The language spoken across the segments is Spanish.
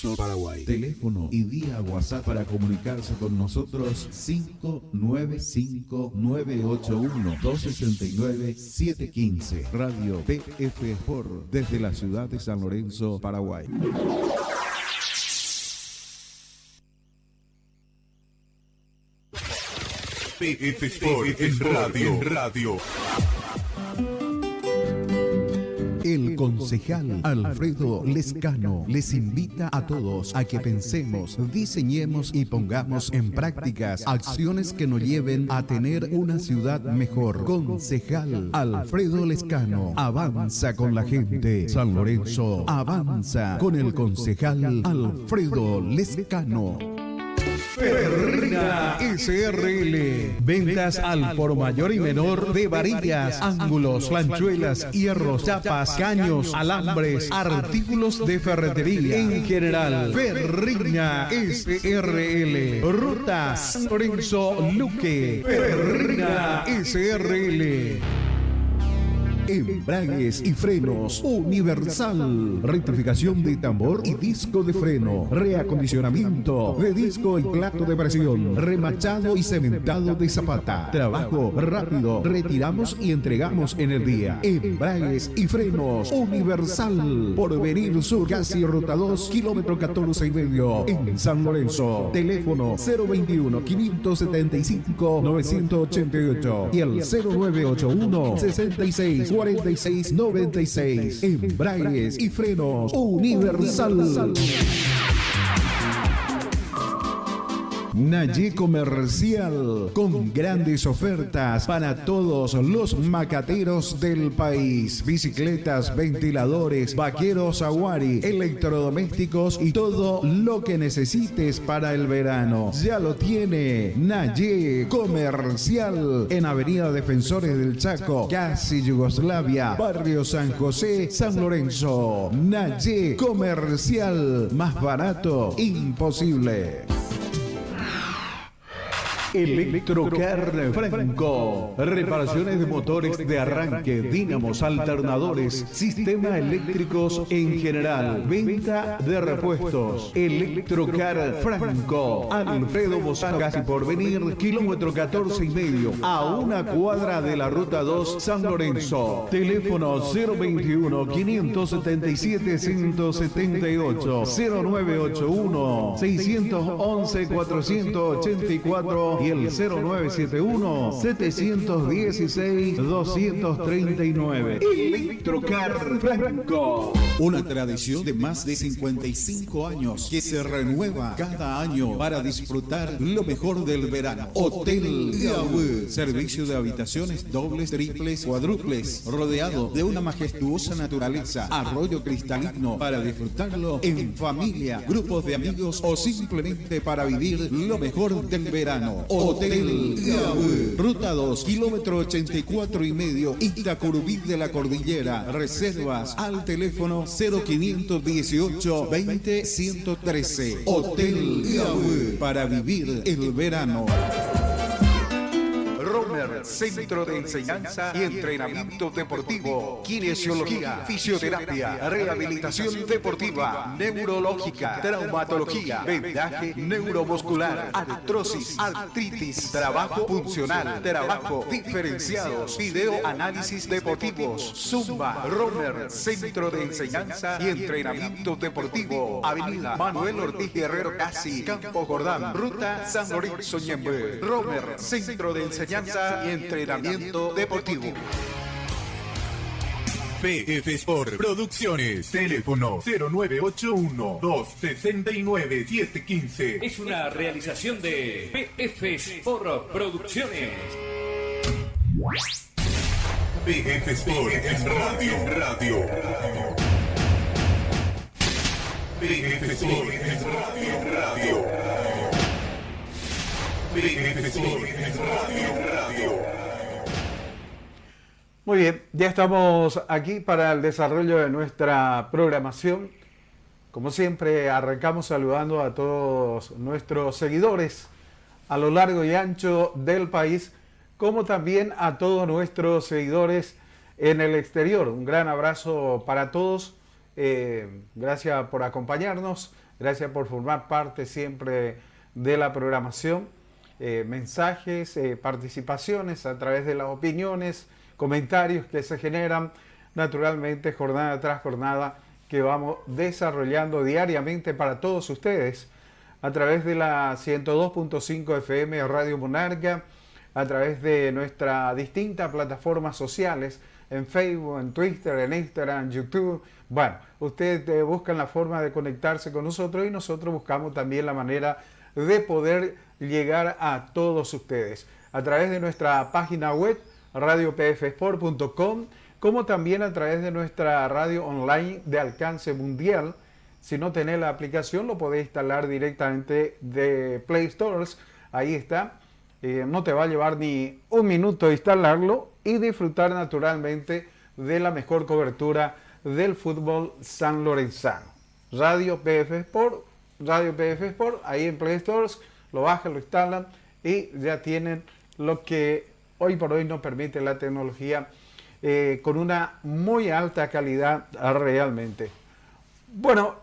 Lorenzo, Paraguay. Teléfono y vía WhatsApp para comunicarse con nosotros 595-981-269-715. Radio PF Sport desde la ciudad de San Lorenzo, Paraguay. PF Sport en radio. El concejal Alfredo Lescano les invita a todos a que pensemos, diseñemos y pongamos en prácticas acciones que nos lleven a tener una ciudad mejor. Concejal Alfredo Lescano avanza con la gente. San Lorenzo avanza con el concejal Alfredo Lescano. Ferrina SRL. Ventas al por mayor y menor de varillas, ángulos, planchuelas, hierros, chapas, caños, alambres, artículos de ferretería en general. Ferrina SRL. Ruta San Lorenzo Luque. Ferrina SRL. Embragues y frenos Universal. Rectificación de tambor y disco de freno. Reacondicionamiento de disco y plato de presión. Remachado y cementado de zapata. Trabajo rápido. Retiramos y entregamos en el día. Embragues y frenos Universal. Porvenir Sur, casi ruta 2, kilómetro 14 y medio. En San Lorenzo. Teléfono 021-575-988 y el 0981-664696. Embragues y frenos Universal. Naye Comercial, con grandes ofertas para todos los macateros del país. Bicicletas, ventiladores, vaqueros Aguari, electrodomésticos y todo lo que necesites para el verano. Ya lo tiene Naye Comercial en Avenida Defensores del Chaco, casi Yugoslavia, Barrio San José, San Lorenzo. Naye Comercial, más barato imposible. Electrocar Franco. Reparaciones de motores de arranque, dínamos, alternadores, sistemas eléctricos en general. Venta de repuestos. Electrocar Franco. Alfredo Bozano, casi por venir, kilómetro 14 y medio, a una cuadra de la ruta 2 San Lorenzo. Teléfono 021-577-178, 0981-611-484 y el 0971-716-239. Electrocar Franco. Una tradición de más de 55 años que se renueva cada año para disfrutar lo mejor del verano. Hotel Yahweh, servicio de habitaciones dobles, triples, cuádruples, rodeado de una majestuosa naturaleza, arroyo cristalino para disfrutarlo en familia, grupos de amigos o simplemente para vivir lo mejor del verano. Hotel Yahweh, ruta 2, kilómetro 84 y medio, Itacurubí de la Cordillera. Reservas al teléfono 0518 20 113. Hotel Yahweh, para vivir el verano. Romer, Centro de Enseñanza y Entrenamiento Deportivo, Kinesiología, Fisioterapia, Rehabilitación Deportiva, Neurológica, Traumatología, Vendaje Neuromuscular, Artrosis, Artritis, Trabajo Funcional, Trabajo Diferenciados, Videoanálisis Deportivos, Zumba. Romer, Centro de Enseñanza y Entrenamiento Deportivo, Avenida Manuel Ortiz Guerrero Casi, Campo Jordán, Ruta San Lorenzo Ñembe. Romer, Centro de Enseñanza y Entrenamiento Deportivo. PF Sport Producciones. Teléfono 0981-269-715. Es una realización de PF Sport Producciones. PF Sport en radio. PF Sport en radio. PF Sport en radio. Muy bien, ya estamos aquí para el desarrollo de nuestra programación. Como siempre, arrancamos saludando a todos nuestros seguidores a lo largo y ancho del país, como también a todos nuestros seguidores en el exterior. Un gran abrazo para todos. Gracias por acompañarnos Gracias por formar parte siempre de la programación. Mensajes, participaciones a través de las opiniones, comentarios que se generan naturalmente jornada tras jornada que vamos desarrollando diariamente para todos ustedes a través de la 102.5 FM Radio Monarca, a través de nuestras distintas plataformas sociales, en Facebook, en Twitter, en Instagram, en YouTube. Bueno, ustedes buscan la forma de conectarse con nosotros y nosotros buscamos también la manera de poder llegar a todos ustedes a través de nuestra página web radiopfsport.com, como también a través de nuestra radio online de alcance mundial. Si no tenés la aplicación, lo podés instalar directamente de Play Stores. Ahí está. No te va a llevar ni un minuto instalarlo y disfrutar naturalmente de la mejor cobertura del fútbol sanlorenzano. Radio PF Sport, ahí en Play Stores, lo bajan, lo instalan y ya tienen lo que hoy por hoy nos permite la tecnología con una muy alta calidad realmente. Bueno,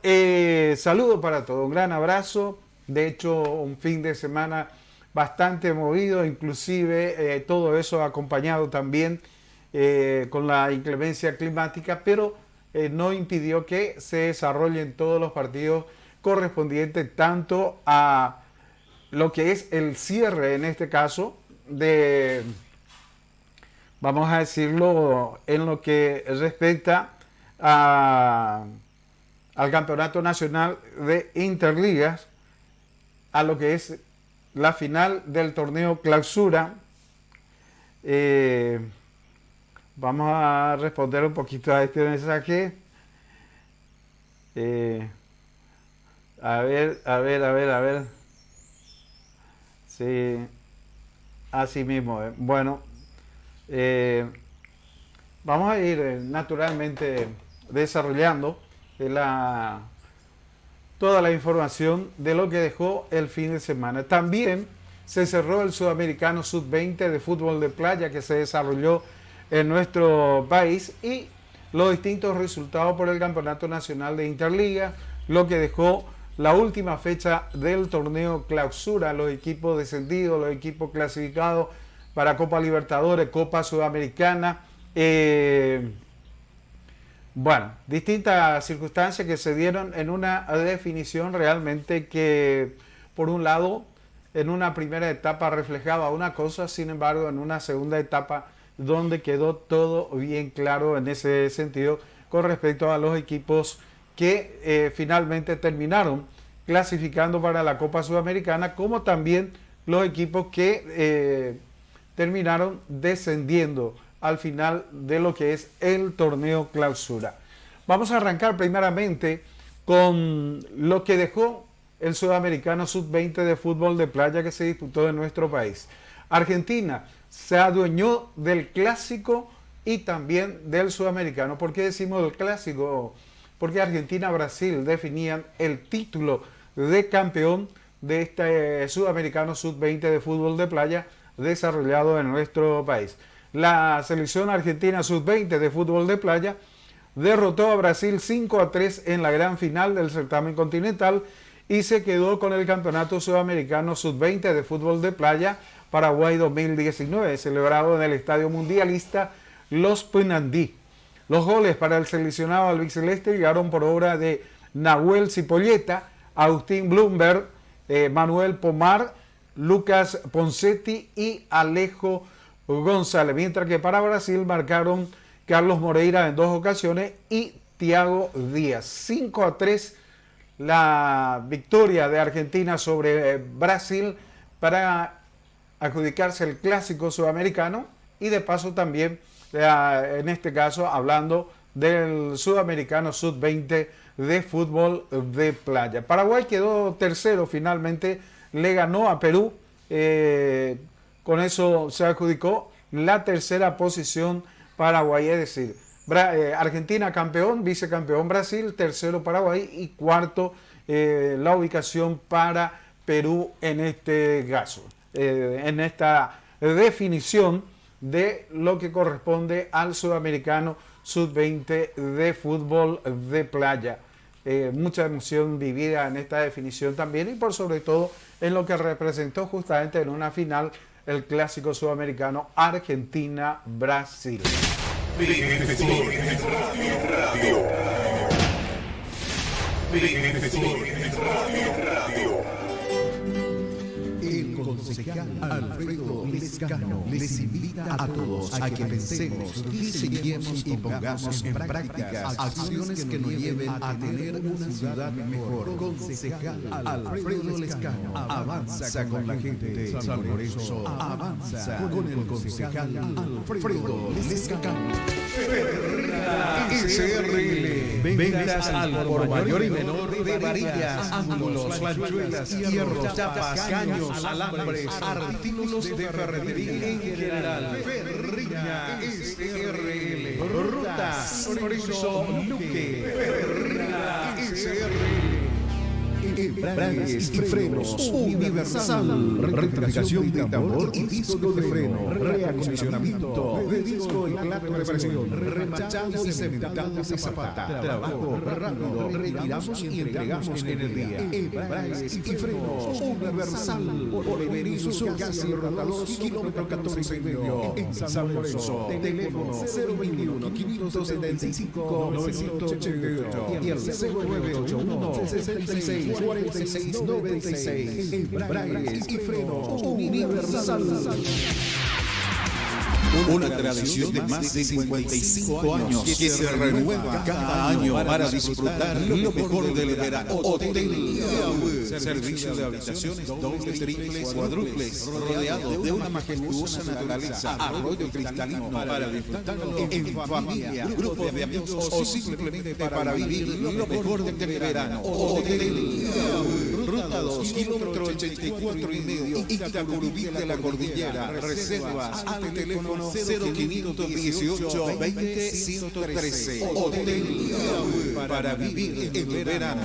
saludo para todos, un gran abrazo. De hecho, un fin de semana bastante movido, inclusive todo eso acompañado también con la inclemencia climática, pero no impidió que se desarrollen todos los partidos correspondientes tanto a lo que es el cierre, en este caso, de, vamos a decirlo, en lo que respecta al Campeonato Nacional de Interligas, a lo que es la final del torneo Clausura. Vamos a responder un poquito a este mensaje. A ver. Sí, así mismo. Bueno, vamos a ir naturalmente desarrollando toda la información de lo que dejó el fin de semana. También se cerró el Sudamericano Sub-20 de fútbol de playa que se desarrolló en nuestro país y los distintos resultados por el Campeonato Nacional de Interliga, lo que dejó la última fecha del torneo Clausura, los equipos descendidos, los equipos clasificados para Copa Libertadores, Copa Sudamericana. Bueno, distintas circunstancias que se dieron en una definición realmente que, por un lado, en una primera etapa reflejaba una cosa, sin embargo, en una segunda etapa donde quedó todo bien claro en ese sentido con respecto a los equipos que finalmente terminaron clasificando para la Copa Sudamericana, como también los equipos que terminaron descendiendo al final de lo que es el torneo Clausura. Vamos a arrancar primeramente con lo que dejó el Sudamericano Sub-20 de fútbol de playa que se disputó en nuestro país. Argentina se adueñó del clásico y también del sudamericano. ¿Por qué decimos el clásico? Porque Argentina-Brasil definían el título de campeón de este Sudamericano Sub-20 de fútbol de playa desarrollado en nuestro país. La selección argentina Sub-20 de fútbol de playa derrotó a Brasil 5-3 en la gran final del certamen continental y se quedó con el Campeonato Sudamericano Sub-20 de fútbol de playa Paraguay 2019, celebrado en el Estadio Mundialista Los Pinandí. Los goles para el seleccionado albiceleste llegaron por obra de Nahuel Cipolleta, Agustín Blumberg, Manuel Pomar, Lucas Poncetti y Alejo González, mientras que para Brasil marcaron Carlos Moreira en 2 ocasiones y Thiago Díaz. 5-3 la victoria de Argentina sobre Brasil para adjudicarse el clásico sudamericano y de paso también, en este caso, hablando del Sudamericano Sub-20 de fútbol de playa. Paraguay quedó tercero finalmente, le ganó a Perú, con eso se adjudicó la tercera posición Paraguay, es decir, Argentina campeón, vicecampeón Brasil, tercero Paraguay y cuarto la ubicación para Perú en este caso, en esta definición de lo que corresponde al Sudamericano Sub-20 de fútbol de playa. mucha emoción vivida en esta definición también y por sobre todo en lo que representó justamente en una final el clásico sudamericano Argentina-Brasil. PF Sport Radio. PF Sport Radio. El concejal Alfredo Lescano les invita a todos a que pensemos, diseñemos y pongamos en práctica acciones que nos lleven a tener una ciudad mejor. Concejal Alfredo Lescano avanza con la gente de San Lorenzo, avanza con el concejal Alfredo Lescano. SRL, ventas al por mayor y menor de varillas, ángulos, planchuelas, hierros, chapas, caños, alambres, artículos de ferretería en general. Ferriña SRL, Ruta San Lorenzo Luque. Ferriña SRL. Embragues y frenos universal, rectificación de tambor y disco de freno, reacondicionamiento de disco y plato de presión, remachado y cementado de zapata, trabajo rápido, retiramos y entregamos en el día. Embragues y frenos universal, por Benito casi Rotador, kilómetro 14 y medio, en San Lorenzo. Teléfono 021 575 988 y el 0981 66 4696. Embragues y frenos universal. Una tradición de más de 55 años que se renueva cada año para disfrutar lo mejor del verano. Hotel Iaú, servicio de habitaciones dobles, triples, cuádruples, rodeado de una majestuosa naturaleza, arroyo cristalino para disfrutarlo en familia, grupo de amigos o simplemente para vivir lo mejor del verano. Hotel Iaú, ruta 2, kilómetro 84 y medio, Itacurubí de la Cordillera. Reservas al teléfono 0518 20 113. Hotel Iaú, para vivir el verano.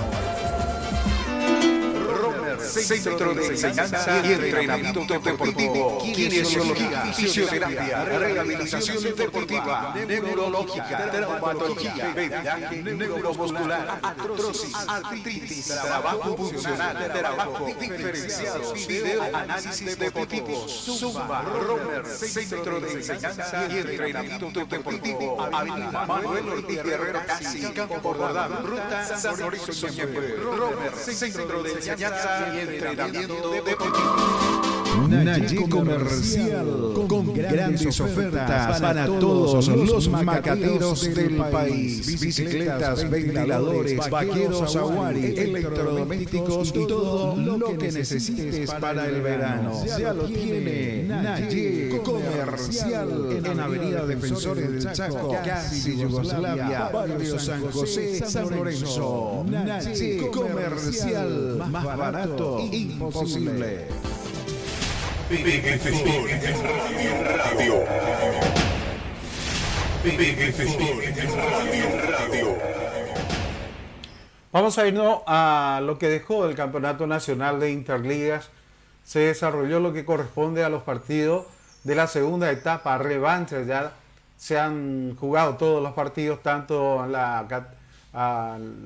Centro de Enseñanza y Entrenamiento Deportivo, Kinesiología, Fisioterapia, Rehabilitación Deportiva, Neurológica, Traumatología, Vendaje Neuromuscular, Artrosis, Artritis, Trabajo Funcional, Trabajo Diferenciado, Video Análisis Deportivo, Zumba, Romer, Centro de Enseñanza y Entrenamiento Deportivo, Avenida Manuel Ortiz Guerrero Casi, Campo Bordado, Ruta San Lorenzo Soñepe, Romer, Centro de Enseñanza y Entrenamiento Deportivo. Naye Comercial, con grandes ofertas para todos los macateros del país. Bicicletas, ventiladores, vaqueros Aguari, electrodomésticos y todo lo que necesites para el verano. Ya lo tiene Naye Comercial en Avenida Defensores del Chaco, casi Yugoslavia, Barrio San José, San Lorenzo. Naye Comercial, más barato imposible. PF Sport Radio. PF Sport Radio. Vamos a irnos a lo que dejó el Campeonato Nacional de Interligas. Se desarrolló lo que corresponde a los partidos de la segunda etapa, revancha. Ya se han jugado todos los partidos, tanto en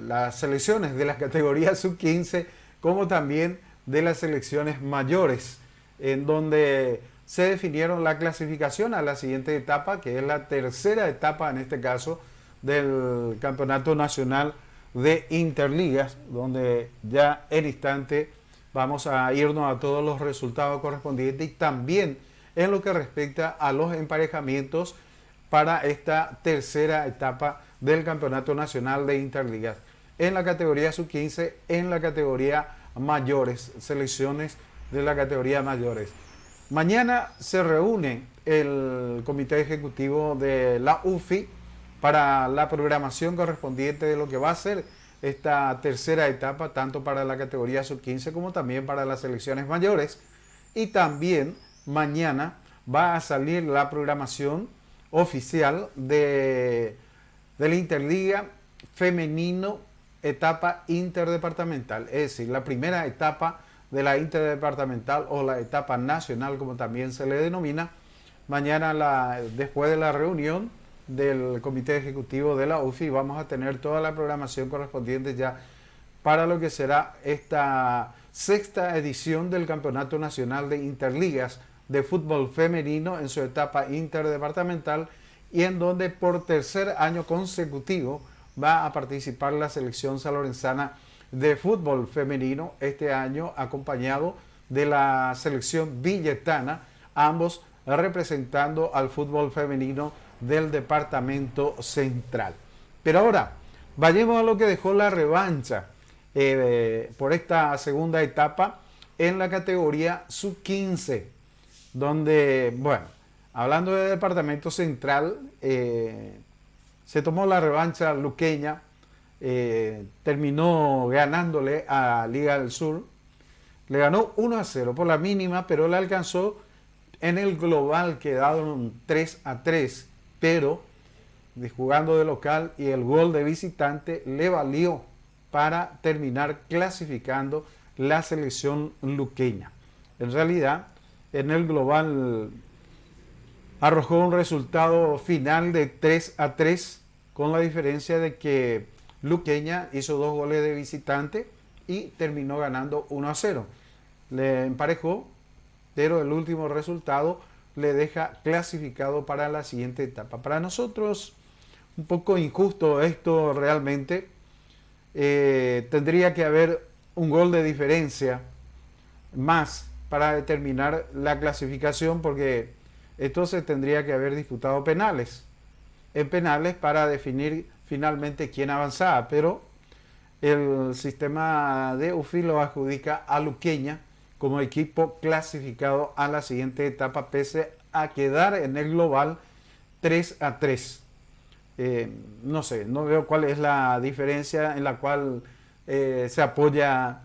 las selecciones de la categoría sub-15 como también de las selecciones mayores, en donde se definieron la clasificación a la siguiente etapa, que es la tercera etapa en este caso del Campeonato Nacional de Interligas, donde ya en instante vamos a irnos a todos los resultados correspondientes y también en lo que respecta a los emparejamientos para esta tercera etapa del Campeonato Nacional de Interligas. En la categoría sub-15, en la categoría mayores, selecciones de la categoría mayores. Mañana se reúne el Comité Ejecutivo de la UFI para la programación correspondiente de lo que va a ser esta tercera etapa, tanto para la categoría sub-15 como también para las selecciones mayores. Y también mañana va a salir la programación oficial de la Interliga Femenino etapa interdepartamental, es decir, la primera etapa de la interdepartamental o la etapa nacional, como también se le denomina. Mañana, después de la reunión, del Comité Ejecutivo de la UFI. Vamos a tener toda la programación correspondiente ya para lo que será esta sexta edición del Campeonato Nacional de Interligas de Fútbol Femenino en su etapa interdepartamental, y en donde por tercer año consecutivo va a participar la selección salorenzana de fútbol femenino, este año acompañado de la selección villetana, ambos representando al fútbol femenino del departamento central. Pero ahora, vayamos a lo que dejó la revancha por esta segunda etapa en la categoría sub-15, donde, bueno, hablando de departamento central, se tomó la revancha luqueña, terminó ganándole a Liga del Sur, le ganó 1-0 por la mínima, pero le alcanzó en el global, quedaron 3-3, pero jugando de local, y el gol de visitante le valió para terminar clasificando la selección luqueña. En realidad, en el global arrojó un resultado final de 3-3, con la diferencia de que luqueña hizo 2 goles de visitante y terminó ganando 1-0. Le emparejó, pero el último resultado le deja clasificado para la siguiente etapa. Para nosotros, un poco injusto esto realmente. Tendría que haber un gol de diferencia más para determinar la clasificación, porque esto se tendría que haber disputado en penales para definir finalmente quién avanzaba, pero el sistema de UFI lo adjudica a luqueña como equipo clasificado a la siguiente etapa, pese a quedar en el global 3-3. No sé, no veo cuál es la diferencia en la cual se apoya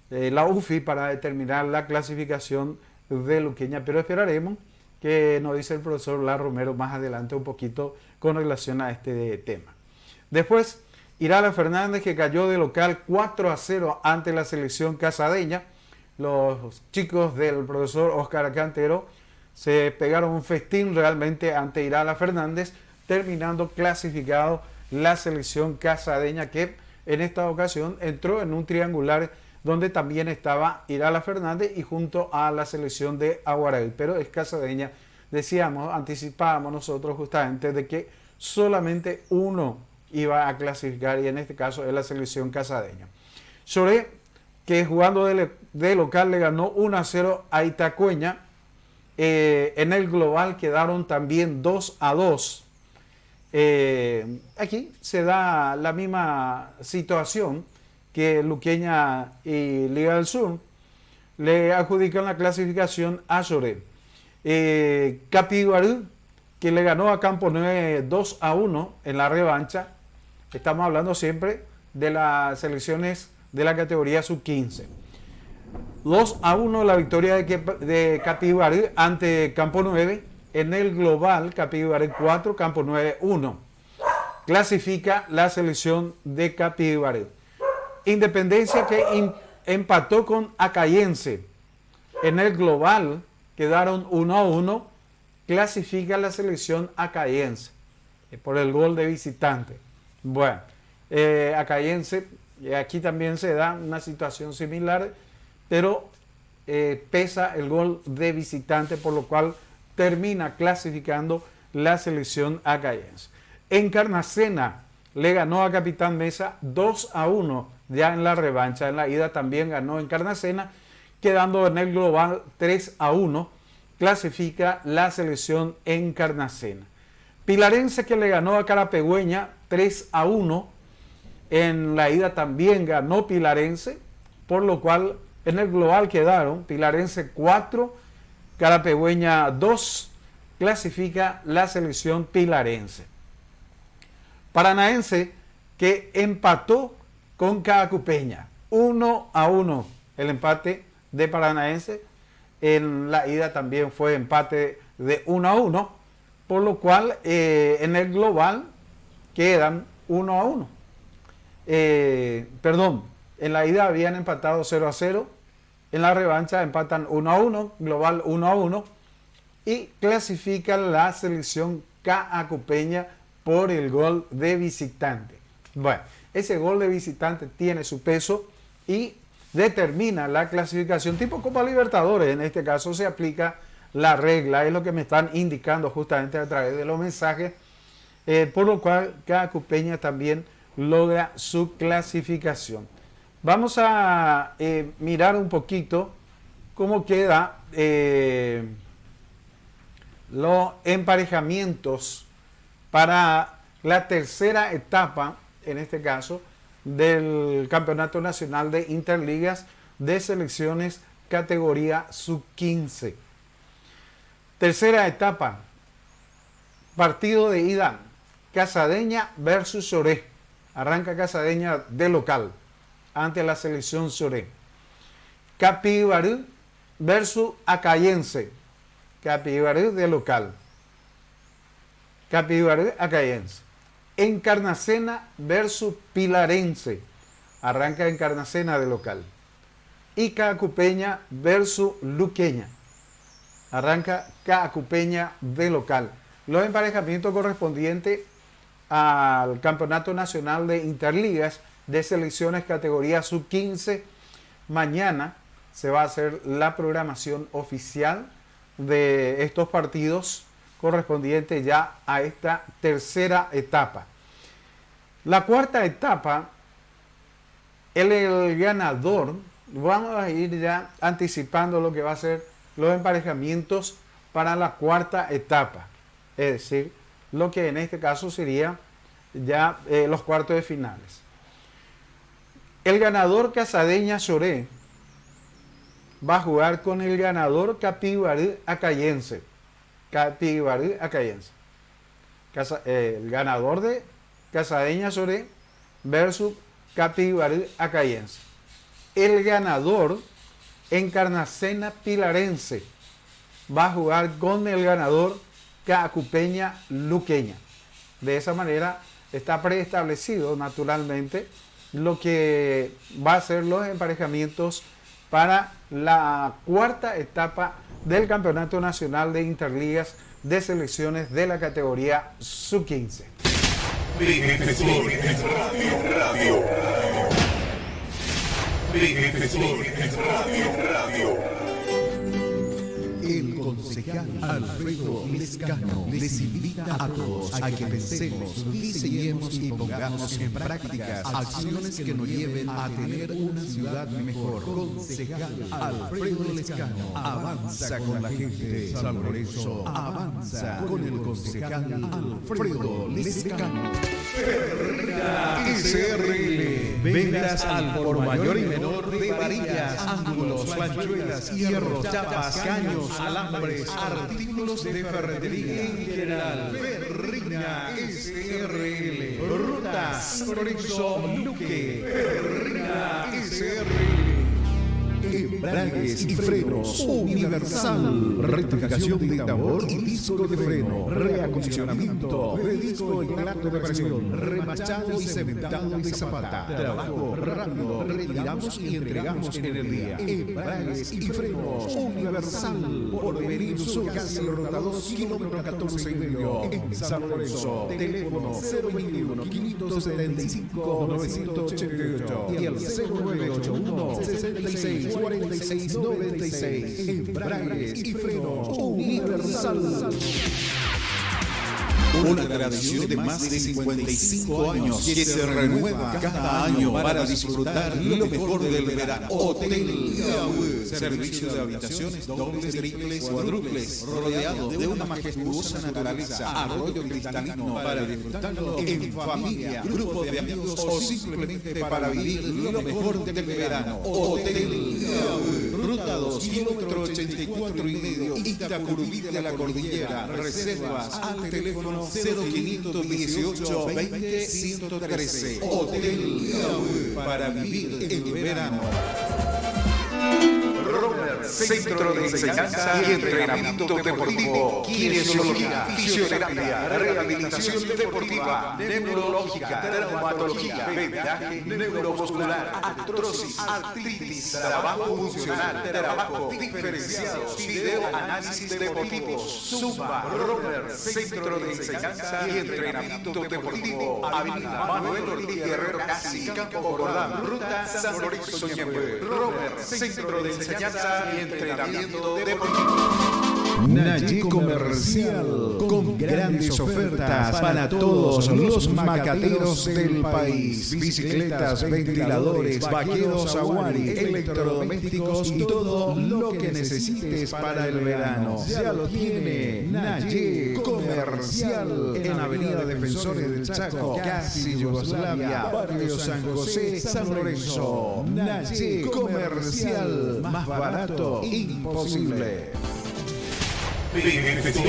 la UFI para determinar la clasificación de luqueña, pero esperaremos que nos dice el profesor La Romero más adelante un poquito con relación a este tema. Después, Irala Fernández, que cayó de local 4-0 ante la selección casadeña. Los chicos del profesor Oscar Cantero se pegaron un festín realmente ante Irala Fernández, terminando clasificado la selección casadeña, que en esta ocasión entró en un triangular donde también estaba Irala Fernández y junto a la selección de Aguaray, pero es casadeña. Decíamos, anticipábamos nosotros justamente de que solamente uno iba a clasificar, y en este caso es la selección casadeña. Choré, que jugando de local le ganó 1-0 a Itacueña. En el global quedaron también 2-2. Aquí se da la misma situación que luqueña y Liga del Sur. Le adjudican la clasificación a Choré. Capiguarú, que le ganó a Campo 9 2-1 en la revancha. Estamos hablando siempre de las selecciones de la categoría sub-15. 2-1 la victoria de Capiguarú ante Campo 9. En el global, Capiguarú 4, Campo 9 1. Clasifica la selección de Capiguarú. Independencia, que empató con Acayense. En el global quedaron 1-1. Clasifica la selección acayense por el gol de visitante. Bueno, Acayense, aquí también se da una situación similar, pero pesa el gol de visitante, por lo cual termina clasificando la selección acayense. Encarnacena le ganó a Capitán Mesa 2-1 ya en la revancha. En la ida también ganó Encarnacena, quedando en el global 3-1. Clasifica la selección Encarnacena. Pilarense, que le ganó a Carapegüeña 3-1. En la ida también ganó Pilarense, por lo cual en el global quedaron Pilarense 4, Carapegüeña 2. Clasifica la selección pilarense. Paranaense, que empató con Caacupeña 1-1. El empate de Paranaense. En la ida también fue empate de 1-1, por lo cual en el global quedan 1-1. Perdón, en la ida habían empatado 0-0, en la revancha empatan 1-1, global 1-1, y clasifican la selección caacupeña por el gol de visitante. Bueno, ese gol de visitante tiene su peso y determina la clasificación tipo Copa Libertadores. En este caso se aplica la regla, es lo que me están indicando justamente a través de los mensajes, por lo cual cada Cupeña también logra su clasificación. Vamos a mirar un poquito cómo queda los emparejamientos para la tercera etapa, en este caso, del Campeonato Nacional de Interligas de Selecciones categoría sub-15. Tercera etapa, partido de ida, Casadeña versus Soré. Arranca Casadeña de local ante la selección Soré. Capibarú versus Acayense. Capibarú de local. Capibarú Acayense. Encarnacena versus Pilarense. Arranca Encarnacena de local. Ica Cupeña versus Luqueña. Arranca Cacupeña de local. Los emparejamientos correspondientes al Campeonato Nacional de Interligas de Selecciones categoría sub-15. Mañana se va a hacer la programación oficial de estos partidos correspondientes ya a esta tercera etapa. La cuarta etapa, el ganador, vamos a ir ya anticipando lo que va a ser los emparejamientos para la cuarta etapa, es decir, lo que en este caso sería ya los cuartos de finales. El ganador Casadeña Soré va a jugar con el ganador Capibarú Acayense. Capibarú Acayense. El ganador de Casadeña Soré versus Capibarú Acayense. El ganador Encarnacena Pilarense va a jugar con el ganador Cacupeña Luqueña. De esa manera está preestablecido naturalmente lo que va a ser los emparejamientos para la cuarta etapa del Campeonato Nacional de Interligas de Selecciones de la categoría sub-15. Radio. El concejal Alfredo Lescano les invita a todos a que pensemos, diseñemos y pongamos en práctica acciones que nos lleven a tener una ciudad mejor. Concejal Alfredo Lescano avanza con la gente. San Lorenzo avanza con el concejal Alfredo Lescano. SRL, ventas al por mayor y menor de varillas, ángulos, planchuelas, hierros, chapas, caños, alambres, artículos de ferretería en general. Ferrina SRL, rutas San Lorenzo Luque. Ferrina SRL. Embragues y frenos Universal. Rectificación de tambor y disco de freno. Reacondicionamiento de disco en plato de presión. Remachado y cementado de zapata. Trabajo rápido. Retiramos y entregamos en el día. Embragues y frenos Universal. Por venir sur casi Rota 2, kilómetro 14 y medio. En San Lorenzo. Teléfono 021 575 988 y el 0981 66 46 96. Embragues y frenos Universal. Una tradición de más de 55 años que se renueva cada año para disfrutar lo mejor del verano. Hotel Iaú, servicio de habitaciones dobles, triples, cuádruples, rodeado de una majestuosa naturaleza, arroyo cristalino para disfrutarlo en familia, grupo de amigos o simplemente para vivir lo mejor del verano. Hotel Iaú, ruta 2, kilómetro 84 y medio, Itacurubí de la Cordillera. Reservas al teléfono 0518 20 113. Hotel Iaú, para vivir el verano. Centro de Enseñanza y Entrenamiento Deportivo, Kinesiología, Fisioterapia, Rehabilitación Deportiva, Neurológica, Traumatología, Vendaje Neuromuscular, Artrosis, Artritis, Trabajo Funcional, Trabajo Diferenciado, Video Análisis Deportivos, Zumba, Roller, Centro de Enseñanza y Entrenamiento Deportivo, Avenida Manuel Ortiz Guerrero Casi, Campo Gordán, Ruta San Lorenzo Ñembe, Roller, Centro de Enseñanza y Entrenamiento Deportivo. Naye Comercial, con grandes ofertas para todos los macateros del país. Bicicletas, ventiladores, vaqueros Aguari, electrodomésticos y todo lo que necesites para el verano. Ya lo tiene Naye Comercial en Avenida Defensores del Chaco, casi Yugoslavia, Barrio San José, San Lorenzo. Naye Comercial, más barato imposible. PFC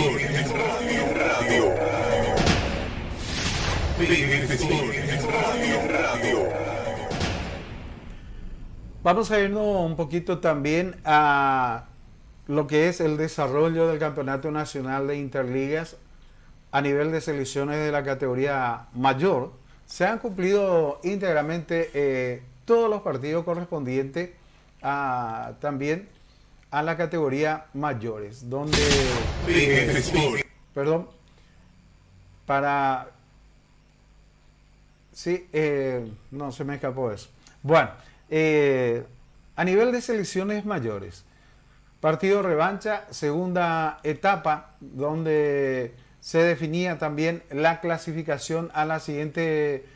Radio. PFC Radio. Vamos a irnos un poquito también a lo que es el desarrollo del Campeonato Nacional de Interligas a nivel de selecciones de la categoría mayor. Se han cumplido íntegramente todos los partidos correspondientes también a la categoría mayores, donde no se me escapó eso. Bueno, a nivel de selecciones mayores, partido revancha, segunda etapa, donde se definía también la clasificación a la siguiente,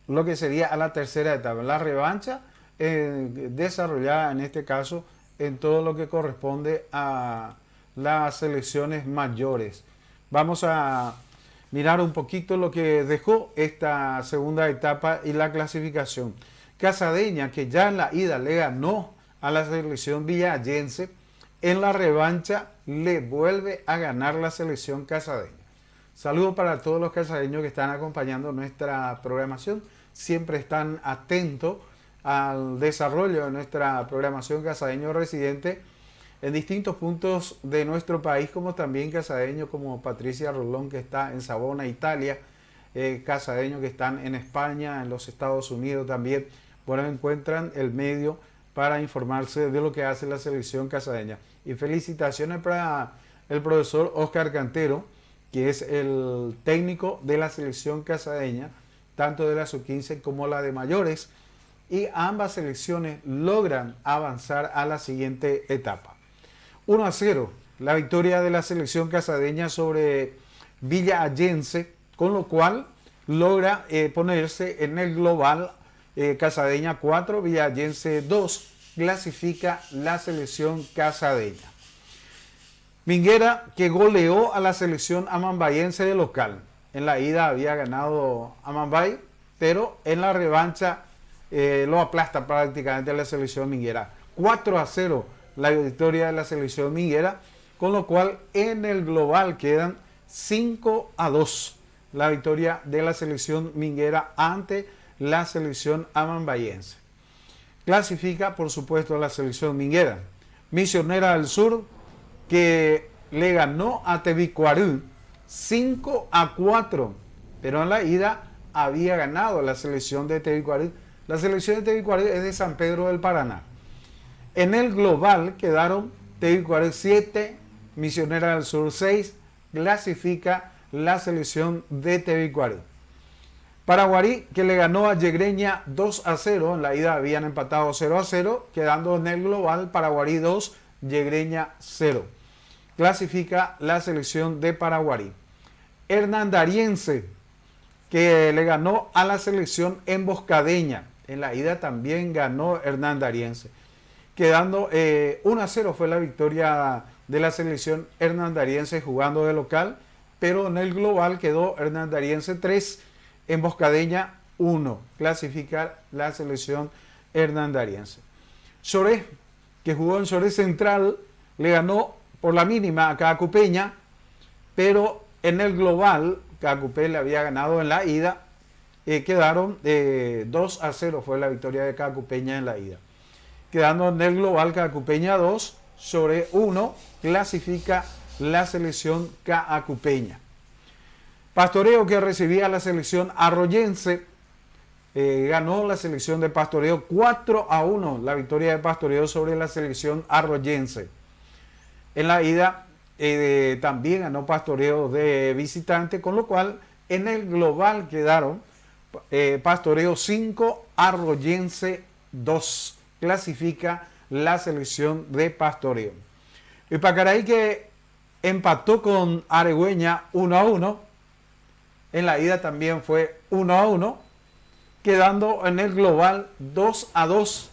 lo que sería a la tercera etapa, la revancha, desarrollada en este caso en todo lo que corresponde a las selecciones mayores. Vamos a mirar un poquito lo que dejó esta segunda etapa y la clasificación. Casadeña, que ya en la ida le ganó a la selección villayense, en la revancha le vuelve a ganar la selección casadeña. Saludos para todos los casadeños que están acompañando nuestra programación, siempre están atentos al desarrollo de nuestra programación Casadeño Residente en distintos puntos de nuestro país, como también casadeños como Patricia Rolón, que está en Savona, Italia, casadeños que están en España, en los Estados Unidos también. Bueno, encuentran el medio para informarse de lo que hace la selección casadeña. Y felicitaciones para el profesor Oscar Cantero, que es el técnico de la selección casadeña, tanto de la sub-15 como la de mayores, y ambas selecciones logran avanzar a la siguiente etapa. 1-0, la victoria de la selección casadeña sobre villayense, con lo cual logra ponerse en el global casadeña 4, villayense 2, clasifica la selección casadeña. Minguera, que goleó a la selección amambayense de local. En la ida había ganado Amambay, pero en la revancha lo aplasta prácticamente a la selección minguera. 4-0 la victoria de la selección minguera, con lo cual en el global quedan 5-2 la victoria de la selección minguera ante la selección amambayense. Clasifica, por supuesto, la selección minguera. Misionera del Sur, que le ganó a Tebicuarú 5-4, pero en la ida había ganado la selección de Tebicuarú. La selección de Tebicuarú es de San Pedro del Paraná. En el global quedaron Tebicuarú 7, Misionera del Sur 6, clasifica la selección de Tebicuarú. Paraguarí, que le ganó a Yegreña 2-0, en la ida habían empatado 0-0, quedando en el global Paraguarí 2, Yegreña 0. Clasifica la selección de Paraguarí. Hernandariense, que le ganó a la selección emboscadeña. En la ida también ganó Hernandariense. Quedando 1-0 fue la victoria de la selección hernandariense jugando de local, pero en el global quedó Hernandariense 3, emboscadeña 1. Clasifica la selección hernandariense. Soré, que jugó en Soré Central, le ganó por la mínima a Cacupeña, pero en el global Cacupé le había ganado en la ida, quedaron 2-0 fue la victoria de Cacupeña en la ida. quedando en el global Caacupeña 2 sobre 1, clasifica la selección Caacupeña. Pastoreo, que recibía la selección arroyense, ganó la selección de Pastoreo 4-1, la victoria de Pastoreo sobre la selección arroyense. En la ida también ganó Pastoreo de visitante, con lo cual en el global quedaron Pastoreo 5, Arroyense 2. Clasifica la selección de Pastoreo. Y Pacaraí, que empató con Argüeña 1-1. En la ida también fue 1-1, quedando en el global 2-2.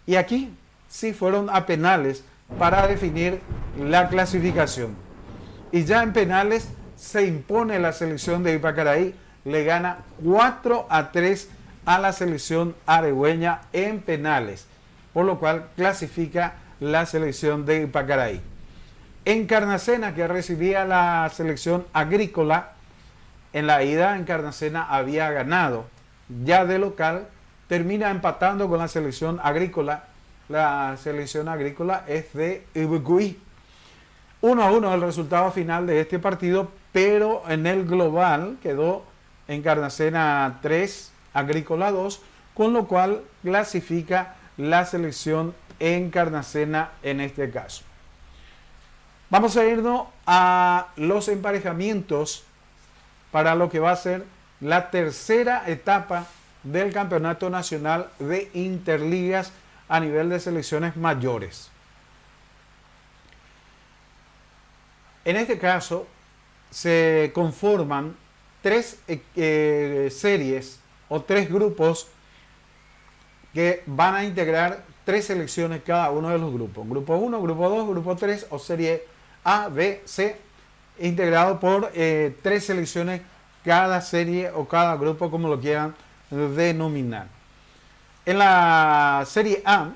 Y aquí sí fueron a penales para definir la clasificación. Y ya en penales se impone la selección de Ipacaraí, le gana 4-3 a la selección argüeña en penales, por lo cual clasifica la selección de Ipacaraí. Encarnacena, que recibía la selección agrícola, en la ida Encarnacena había ganado, ya de local termina empatando con la selección agrícola. La selección agrícola es de Ubucuí. 1-1 el resultado final de este partido, pero en el global quedó Encarnacena 3, Agrícola 2, con lo cual clasifica la selección Encarnacena en este caso. Vamos a irnos a los emparejamientos para lo que va a ser la tercera etapa del Campeonato Nacional de Interligas a nivel de selecciones mayores. En este caso se conforman tres series o tres grupos que van a integrar tres selecciones cada uno de los grupos. Grupo 1, Grupo 2, Grupo 3 o serie A, B, C, integrado por tres selecciones cada serie o cada grupo, como lo quieran denominar. En la serie A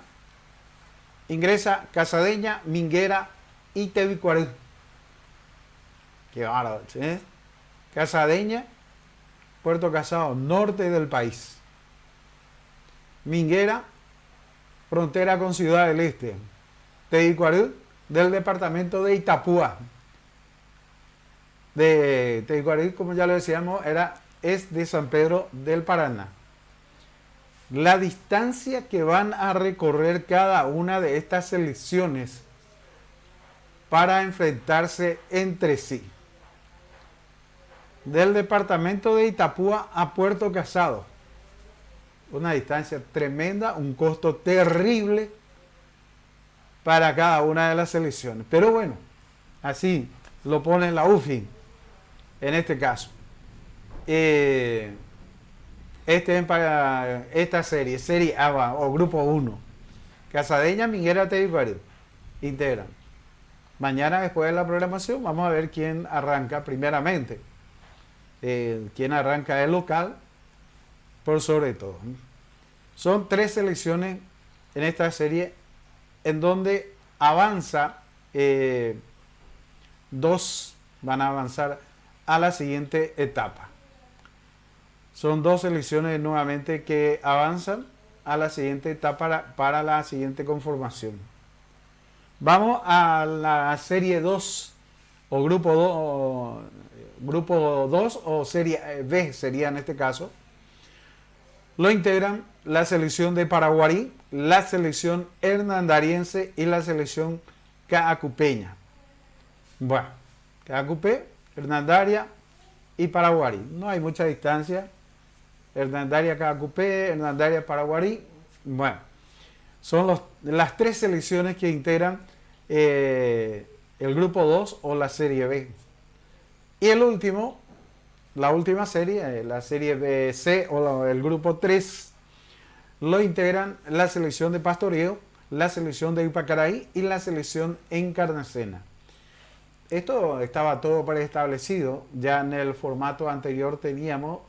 ingresa Casadeña, Minguera y Tebicuarí. Qué bárbaro, ¿sí? Casadeña, Puerto Casado, norte del país. Minguera, frontera con Ciudad del Este. Tebicuarí, del departamento de Itapúa. De Tebicuarí, como ya lo decíamos, es de San Pedro del Paraná. La distancia que van a recorrer cada una de estas selecciones para enfrentarse entre sí. Del departamento de Itapúa a Puerto Casado. Una distancia tremenda, un costo terrible para cada una de las selecciones. Pero bueno, así lo pone la UFI en este caso. Esta serie A o Grupo 1, Casadeña, Minguera, Tebicuarí, integran. Mañana, después de la programación, vamos a ver quién arranca primeramente. Quién arranca el local, por sobre todo. Son tres selecciones en esta serie en donde avanza, dos van a avanzar a la siguiente etapa. Son dos selecciones nuevamente que avanzan a la siguiente etapa para la siguiente conformación. Vamos a la serie 2 o grupo 2 o serie B sería en este caso. Lo integran la selección de Paraguarí, la selección hernandariense y la selección caacupeña. Bueno, Caacupé, Hernandaria y Paraguarí. No hay mucha distancia. Hernandaria, Caacupé, Hernandaria, Paraguarí. Bueno, son las tres selecciones que integran el grupo 2 o la serie B. Y la última serie, la serie BC o el grupo 3, lo integran la selección de Pastoreo, la selección de Ipacaraí y la selección Encarnacena. Esto estaba todo preestablecido. Ya en el formato anterior teníamos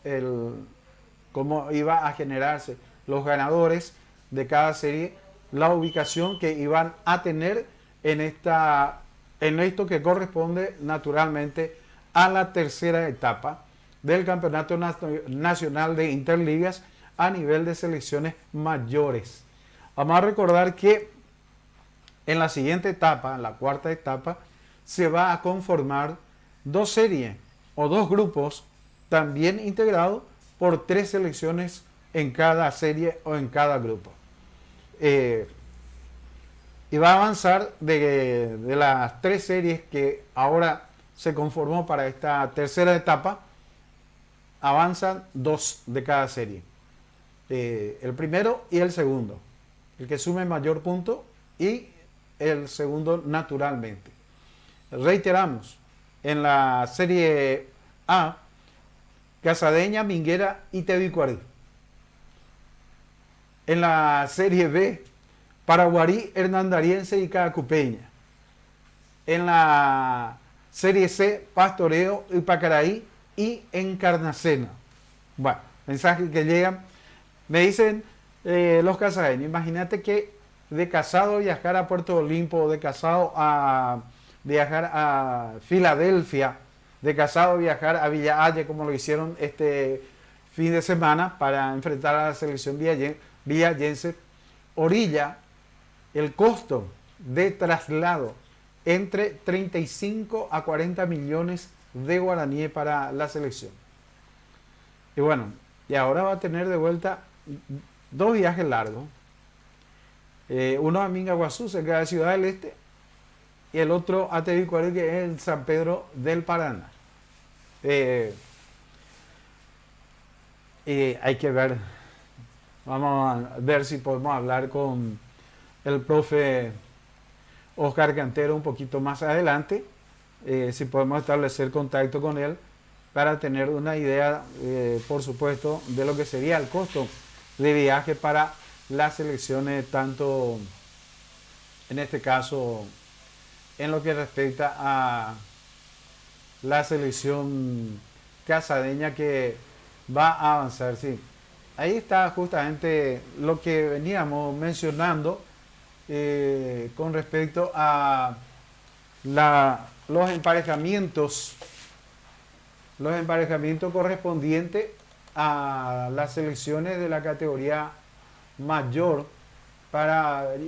cómo iba a generarse los ganadores de cada serie, la ubicación que iban a tener en esto que corresponde naturalmente a la tercera etapa del Campeonato Nacional de Interligas a nivel de selecciones mayores. Vamos a recordar que en la siguiente etapa, en la cuarta etapa, se va a conformar 2 series o 2 grupos también integrados por 3 selecciones en cada serie o en cada grupo. Y va a avanzar de las 3 series que ahora se conformó para esta tercera etapa, avanzan 2 de cada serie. El primero y el segundo. El que sume mayor punto y el segundo naturalmente. Reiteramos, en la serie A, Casadeña, Minguera y Tebicuarí. En la serie B, Paraguarí, Hernandariense y Cacupeña. En la serie C, Pastoreo y Pacaraí y Encarnacena. Bueno, mensajes que llegan. Me dicen los casadeños, imagínate que de Casado viajar a Puerto Olimpo, de Casado a viajar a Filadelfia, de Casado viajar a Villa Halle, como lo hicieron este fin de semana para enfrentar a la selección villayense. Orilla, el costo de traslado entre 35 a 40 millones de guaraníes para la selección. Y bueno, y ahora va a tener de vuelta 2 viajes largos. Uno a Mingaguazú, cerca de Ciudad del Este, y el otro a Tebicuarí, que es en San Pedro del Paraná. Hay que ver, vamos a ver si podemos hablar con el profe Oscar Cantero un poquito más adelante, si podemos establecer contacto con él para tener una idea, por supuesto, de lo que sería el costo de viaje para las selecciones, tanto en este caso en lo que respecta a la selección casadeña que va a avanzar. Sí, ahí está justamente lo que veníamos mencionando con respecto a los emparejamientos correspondientes a las selecciones de la categoría mayor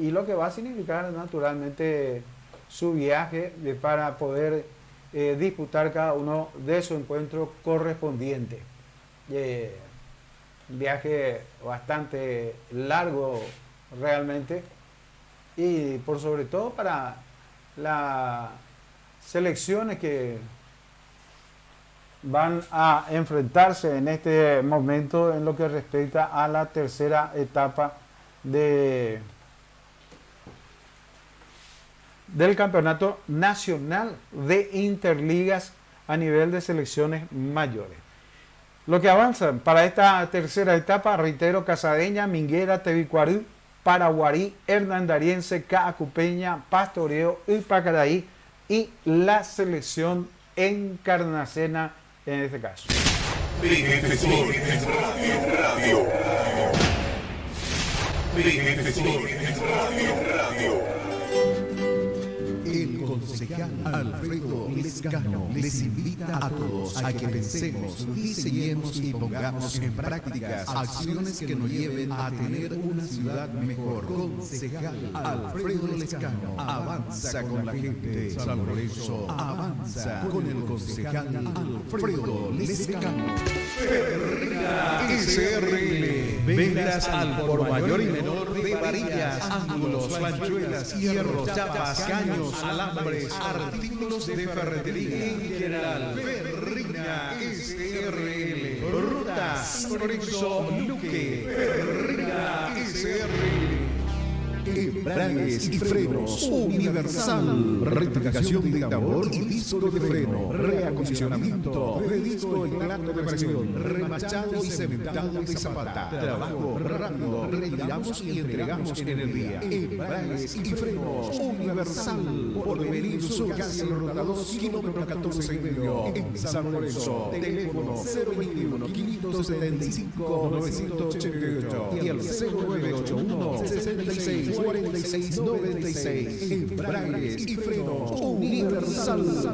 y lo que va a significar naturalmente su viaje para poder disputar cada uno de su encuentro correspondiente. Un viaje bastante largo realmente, y por sobre todo para las selecciones que van a enfrentarse en este momento en lo que respecta a la tercera etapa del Campeonato Nacional de Interligas a nivel de selecciones mayores. Lo que avanzan para esta tercera etapa, reitero, Casadeña, Minguera, Tebicuarí, Paraguarí, Hernandariense, Cacupeña, Pastoreo y Pacaraí, y la selección Encarnacena en este caso. BF Sport Radio. BF Sport Radio. El concejal Alfredo Lescano les invita a todos a que pensemos, diseñemos y pongamos en prácticas acciones que nos lleven a tener una ciudad mejor. Concejal Alfredo Lescano avanza con la gente. San Lorenzo avanza con el concejal Alfredo Lescano. SRL, ventas al por mayor y menor de varillas, ángulos, planchuelas, hierros, chapas, caños, alambres, artículos de ferretería en general. Ferrina SRL, Ruta San Lorenzo Luque. Ferrina SRL. Embragues y frenos Universal, rectificación de tambor y disco de freno, reacondicionamiento de disco en plato de presión, remachado y cementado de zapata, trabajo rápido, retiramos y entregamos en el día. Embragues y frenos Universal, por venir Sur, casi el Ruta 2, kilómetro 14 y medio, en San Lorenzo. Teléfono 021 575 988 y el 0981 66 46 96. Embragues y frenos Universal.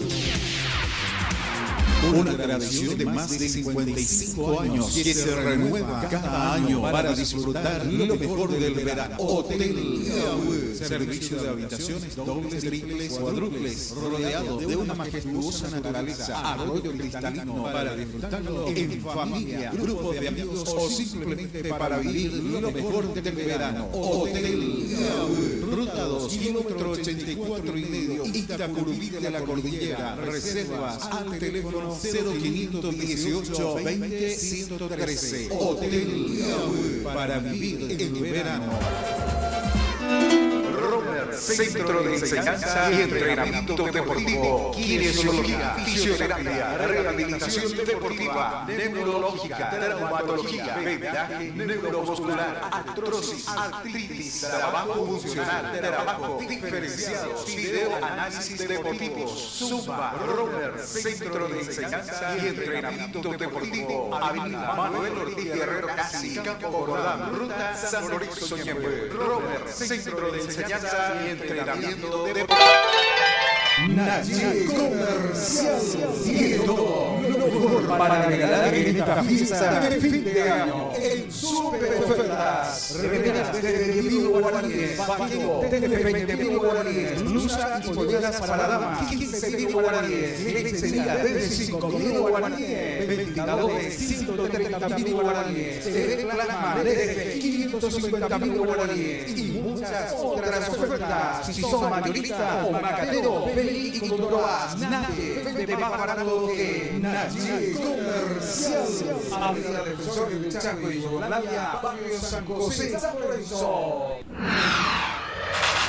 Una tradición de más de 55 años que se renueva cada año para disfrutar lo mejor del verano. Hotel Iaú, servicio de habitaciones dobles, triples, cuádruples, rodeado de una majestuosa naturaleza, arroyo cristalino para disfrutarlo en familia, grupos de amigos o simplemente para vivir lo mejor del verano. Hotel Iaú, ruta 2, kilómetro 84,5, Itacurubí de la Cordillera. Reservas al teléfono 0518 20 113. Hotel Iaú, para vivir el verano. Centro de Enseñanza y Entrenamiento Deportivo, Kinesiología, Fisioterapia, Rehabilitación Deportiva, Neurológica, Traumatología, Vendaje Neuromuscular, Artrosis, Artritis, Trabajo Funcional, Trabajo Diferenciado, Videoanálisis Deportivos, Zumba, Roller, Centro de Enseñanza y Entrenamiento Deportivo, Avenida Manuel Ortiz Guerrero Casi, Campo Bordán, Ruta San Lorenzo Ñemue, Roller, Centro de Enseñanza y Entrenamiento Deportivo. Naye Comercial tiene todo lo mejor para regalar en esta fiesta de fin de año. En super ofertas, remeras de 10.000 guaraníes, vaquero de 20.000 guaraníes, blusas y polleras para damas 15.000 guaraníes, lencería de 5.000 guaraníes, ventiladores 130.000 guaraníes, TV plasma de 550.000 guaraníes y muchas otras ofertas. Si sos mayorista o macatero, y comprobarás, nadie vende más barato que Naye Comercial. Avenida Defensor del Chaco y Yolandia, barrio San José, San Lorenzo.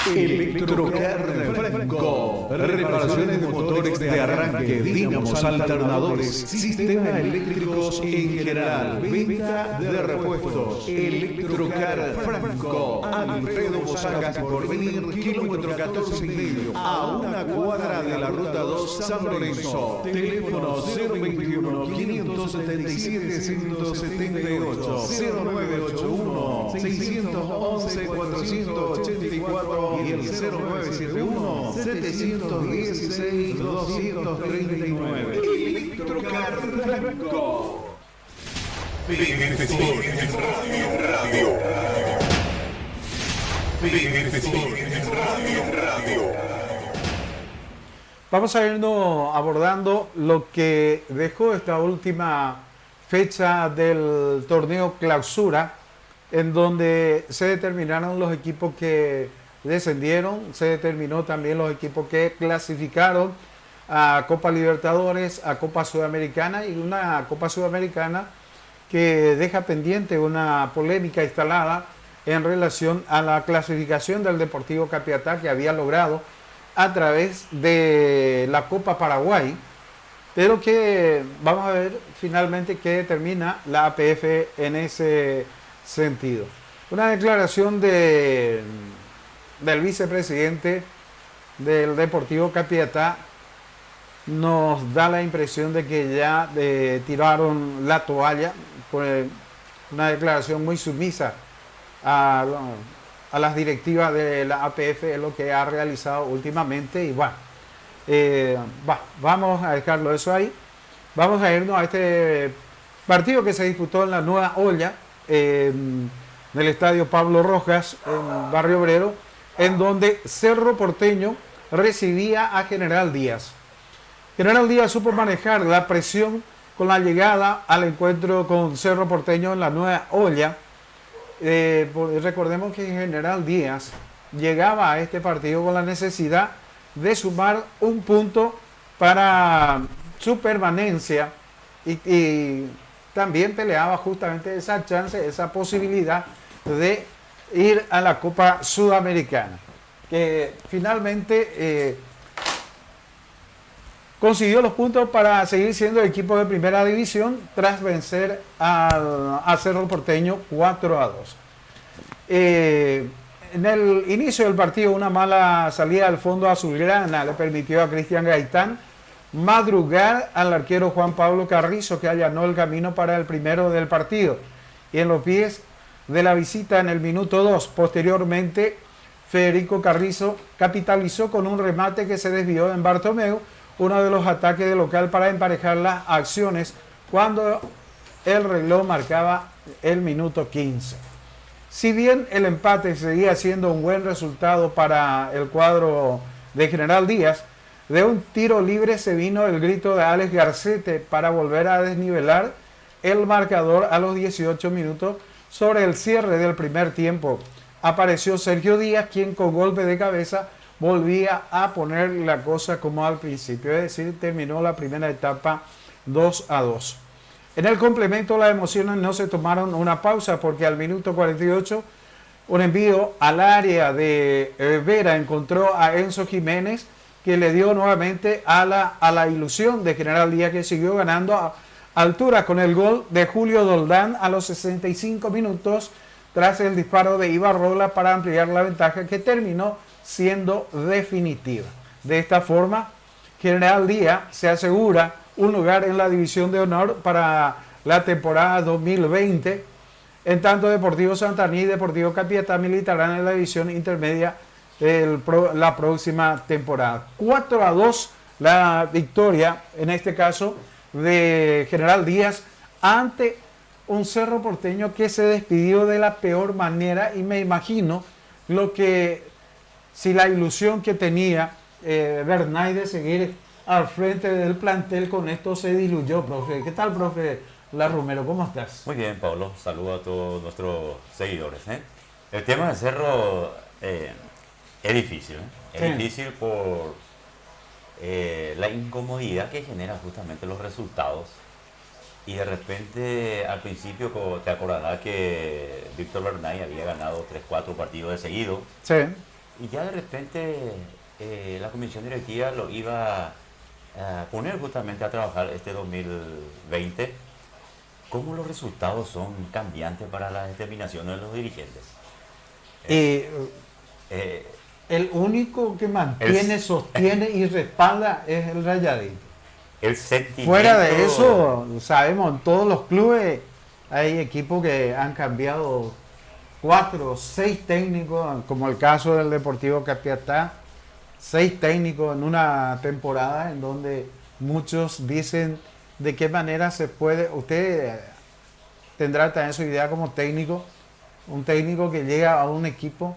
Electrocarne Franco, reparaciones de motores de arranque, dínamos, alternadores, sistemas eléctricos en general, venta de repuestos. Electrocar Franco, Alfredo Bosacas por venir, kilómetro 14,5, a una cuadra de la ruta 2 San Lorenzo. Teléfono 021 577 178 0981 611 484 y el 0971 716 239. Electrocar Franco. PGF Sport en Radio. PGF Sport en Radio. Vamos a irnos abordando lo que dejó esta última fecha del torneo Clausura, en donde se determinaron los equipos que descendieron, se determinó también los equipos que clasificaron a Copa Libertadores, a Copa Sudamericana, y una Copa Sudamericana que deja pendiente una polémica instalada en relación a la clasificación del Deportivo Capiatá, que había logrado a través de la Copa Paraguay, pero que vamos a ver finalmente qué determina la APF en ese sentido. Una declaración del vicepresidente del Deportivo Capiatá nos da la impresión de que ya tiraron la toalla, con una declaración muy sumisa a las directivas de la APF, es lo que ha realizado últimamente. Y bueno, vamos a dejarlo eso ahí. Vamos a irnos a este partido que se disputó en la Nueva Olla, en el estadio Pablo Rojas, en Barrio Obrero, en donde Cerro Porteño recibía a General Díaz. General Díaz supo manejar la presión con la llegada al encuentro con Cerro Porteño en la Nueva Olla. Recordemos que General Díaz llegaba a este partido con la necesidad de sumar un punto para su permanencia y también peleaba justamente esa chance, esa posibilidad de ir a la Copa Sudamericana, que finalmente consiguió los puntos para seguir siendo el equipo de primera división tras vencer a Cerro Porteño 4-2. En el inicio del partido, una mala salida al fondo azulgrana le permitió a Cristian Gaitán madrugar al arquero Juan Pablo Carrizo, que allanó el camino para el primero del partido. Y en los pies de la visita en el minuto 2, posteriormente Federico Carrizo capitalizó con un remate que se desvió en Bartomeu, uno de los ataques de local para emparejar las acciones cuando el reloj marcaba el minuto 15. Si bien el empate seguía siendo un buen resultado para el cuadro de General Díaz, de un tiro libre se vino el grito de Alex Garcete para volver a desnivelar el marcador a los 18 minutos sobre el cierre del primer tiempo. Apareció Sergio Díaz, quien con golpe de cabeza volvía a poner la cosa como al principio, es decir, terminó la primera etapa 2-2. En el complemento las emociones no se tomaron una pausa porque al minuto 48 un envío al área de Vera encontró a Enzo Jiménez, que le dio nuevamente a la ilusión de General Díaz, que siguió ganando a altura con el gol de Julio Doldán a los 65 minutos tras el disparo de Ibarrola para ampliar la ventaja, que terminó siendo definitiva. De esta forma, General Díaz se asegura un lugar en la división de honor para la temporada 2020, en tanto Deportivo Santaní y Deportivo Capiatá militarán en la división intermedia la próxima temporada. 4-2 la victoria, en este caso, de General Díaz ante un Cerro Porteño que se despidió de la peor manera, y me imagino si la ilusión que tenía Bernay de seguir al frente del plantel con esto se diluyó, profe. ¿Qué tal, profe Larrumero? ¿Cómo estás? Muy bien, Pablo. Saludo a todos nuestros seguidores. El tema del Cerro es difícil. Es difícil por la incomodidad que genera justamente los resultados. Y de repente, al principio, te acordarás que Víctor Bernay había ganado 3-4 partidos de seguido. Sí. Y ya de repente la comisión directiva lo iba a poner justamente a trabajar este 2020. ¿Cómo los resultados son cambiantes para las determinaciones de los dirigentes? El único que mantiene, sostiene y respalda es el Rayadito. El sentimiento... Fuera de eso, sabemos, en todos los clubes hay equipos que han cambiado 4 o 6 técnicos, como el caso del Deportivo Capiatá, 6 técnicos en una temporada, en donde muchos dicen de qué manera se puede. Usted tendrá también su idea como técnico, un técnico que llega a un equipo,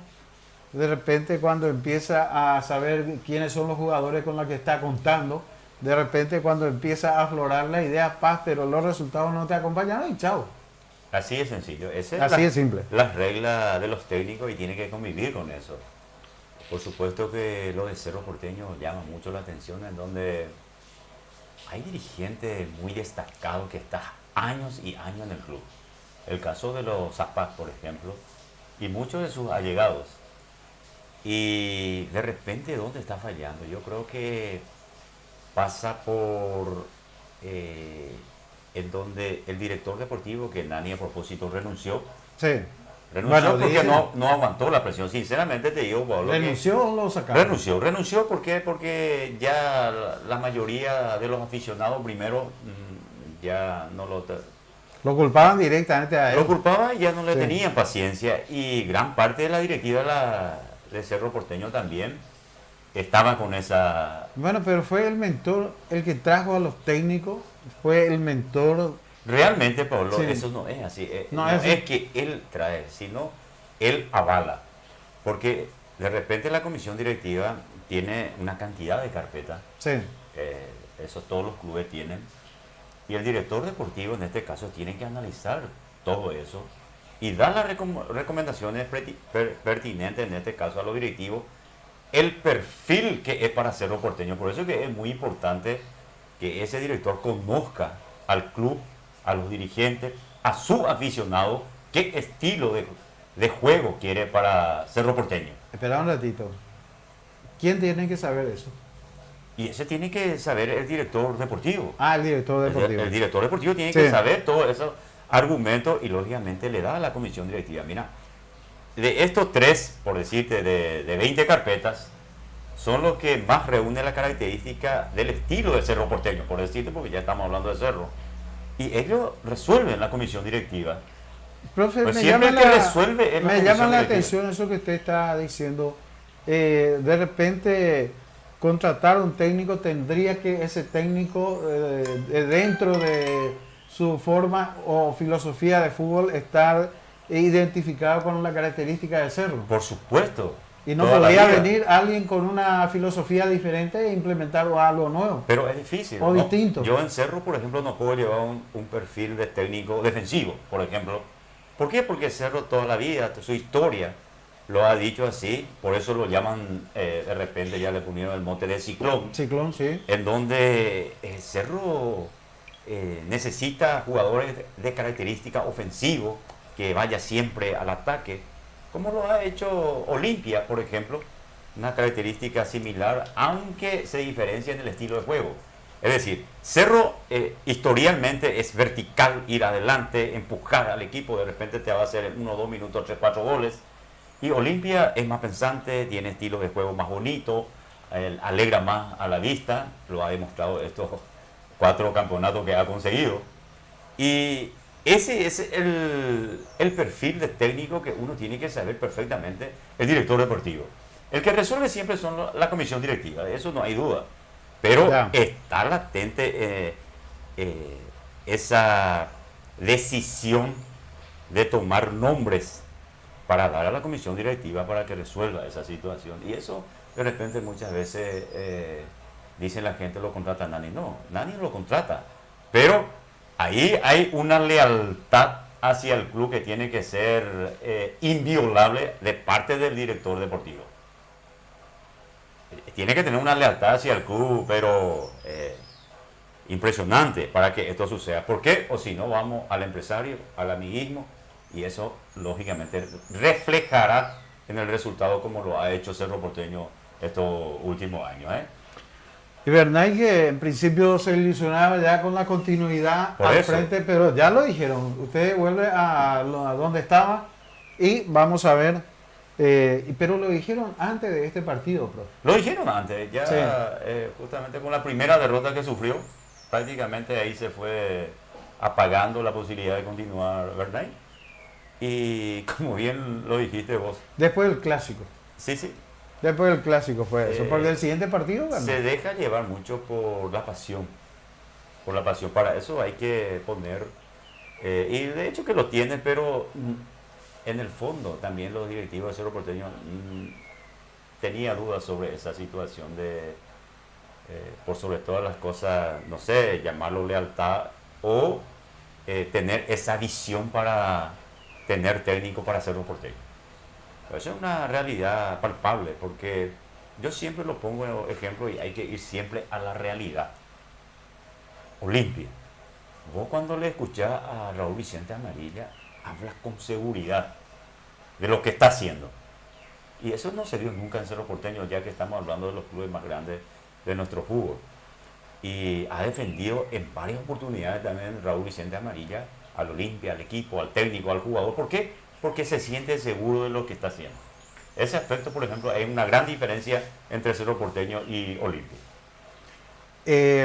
de repente cuando empieza a saber quiénes son los jugadores con los que está contando, de repente cuando empieza a aflorar la idea, paz, pero los resultados no te acompañan, y chao. Así de sencillo. Así es simple. Las reglas de los técnicos, y tiene que convivir con eso. Por supuesto que lo de Cerro Porteño llama mucho la atención, en donde hay dirigentes muy destacados que están años y años en el club. El caso de los Zapat, por ejemplo, y muchos de sus allegados. Y de repente, ¿dónde está fallando? Yo creo que pasa por en donde el director deportivo, que Nani a propósito renunció. Sí. Renunció porque no aguantó la presión. Sinceramente te digo, Pablo. ¿Renunció o lo sacaron? Renunció porque ya la mayoría de los aficionados primero ya no lo culpaban directamente a él. Lo culpaban y ya no le tenían paciencia. Y gran parte de la directiva de Cerro Porteño también estaba con esa... Bueno, pero fue el mentor el que trajo a los técnicos, fue el mentor... Realmente, Pablo, eso no es así. No es que él trae, sino él avala. Porque de repente la comisión directiva tiene una cantidad de carpetas. Sí. Eso todos los clubes tienen. Y el director deportivo, en este caso, tiene que analizar todo eso y dar las recomendaciones pertinentes, en este caso a los directivos, el perfil que es para Cerro Porteño. Por eso que es muy importante que ese director conozca al club, a los dirigentes, a su aficionado, qué estilo de juego quiere para Cerro Porteño. Espera un ratito. ¿Quién tiene que saber eso? Y ese tiene que saber el director deportivo. El director deportivo. El director deportivo tiene que saber todos esos argumentos y lógicamente le da a la comisión directiva. Mira, de estos 3, por decirte, de 20 carpetas, son los que más reúnen la característica del estilo de Cerro Porteño, por decirte, porque ya estamos hablando de Cerro. Y ellos resuelven la comisión directiva. Profe, pues me siempre llama que resuelve me llama la atención eso que usted está diciendo. De repente contratar un técnico, tendría que ese técnico, dentro de su forma o filosofía de fútbol, estar identificado con la característica de Cerro. Por supuesto. Y no Toda la podría vida. venir alguien con una filosofía diferente e implementar algo nuevo. Pero es difícil. O ¿no? distinto. Yo en Cerro, por ejemplo, no puedo llevar un perfil de técnico defensivo, por ejemplo. ¿Por qué? Porque Cerro toda la vida, su historia, lo ha dicho así. Por eso lo llaman, de repente ya le pusieron el mote de ciclón. Ciclón, sí. En donde Cerro necesita jugadores de característica ofensivo, que vaya siempre al ataque, como lo ha hecho Olimpia, por ejemplo, una característica similar, aunque se diferencia en el estilo de juego. Es decir, Cerro historialmente es vertical, ir adelante, empujar al equipo, de repente te va a hacer en 1 o 2 minutos 3 4 goles. Y Olimpia es más pensante, tiene estilo de juego más bonito, alegra más a la vista, lo ha demostrado estos 4 campeonatos que ha conseguido. Y ese es el perfil de técnico que uno tiene que saber perfectamente, el director deportivo. El que resuelve siempre son la comisión directiva, de eso no hay duda. Pero está latente esa decisión de tomar nombres para dar a la comisión directiva para que resuelva esa situación. Y eso, de repente, muchas veces dicen la gente lo contrata a Nani. No, Nani lo contrata. Pero ahí hay una lealtad hacia el club que tiene que ser inviolable de parte del director deportivo. Tiene que tener una lealtad hacia el club, pero impresionante para que esto suceda. ¿Por qué? O si no, vamos al empresario, al amiguismo, y eso lógicamente reflejará en el resultado como lo ha hecho Cerro Porteño estos últimos años. Y Bernay, que en principio se ilusionaba ya con la continuidad Por al eso. frente, pero ya lo dijeron, usted vuelve a donde estaba y vamos a ver, pero lo dijeron antes de este partido, profe. Lo dijeron antes, ya Sí. justamente con la primera derrota que sufrió, prácticamente ahí se fue apagando la posibilidad de continuar Bernay. Y como bien lo dijiste vos. Después del clásico. Sí, sí. Después del clásico fue eso, porque el siguiente partido ganó. Se deja llevar mucho por la pasión. Por la pasión. Para eso hay que poner, y de hecho que lo tienen, pero en el fondo también los directivos de Cerro Porteño tenía dudas sobre esa situación de, por sobre todas las cosas, no sé, llamarlo lealtad o tener esa visión para tener técnico para Cerro Porteño. Pero eso es una realidad palpable, porque yo siempre lo pongo en ejemplo y hay que ir siempre a la realidad. Olimpia. Vos cuando le escuchás a Raúl Vicente Amarilla, hablas con seguridad de lo que está haciendo. Y eso no se dio nunca en Cerro Porteño, ya que estamos hablando de los clubes más grandes de nuestro fútbol. Y ha defendido en varias oportunidades también Raúl Vicente Amarilla al Olimpia, al equipo, al técnico, al jugador. ¿Por qué? Porque se siente seguro de lo que está haciendo. Ese aspecto, por ejemplo, hay una gran diferencia entre Cerro Porteño y Olimpia.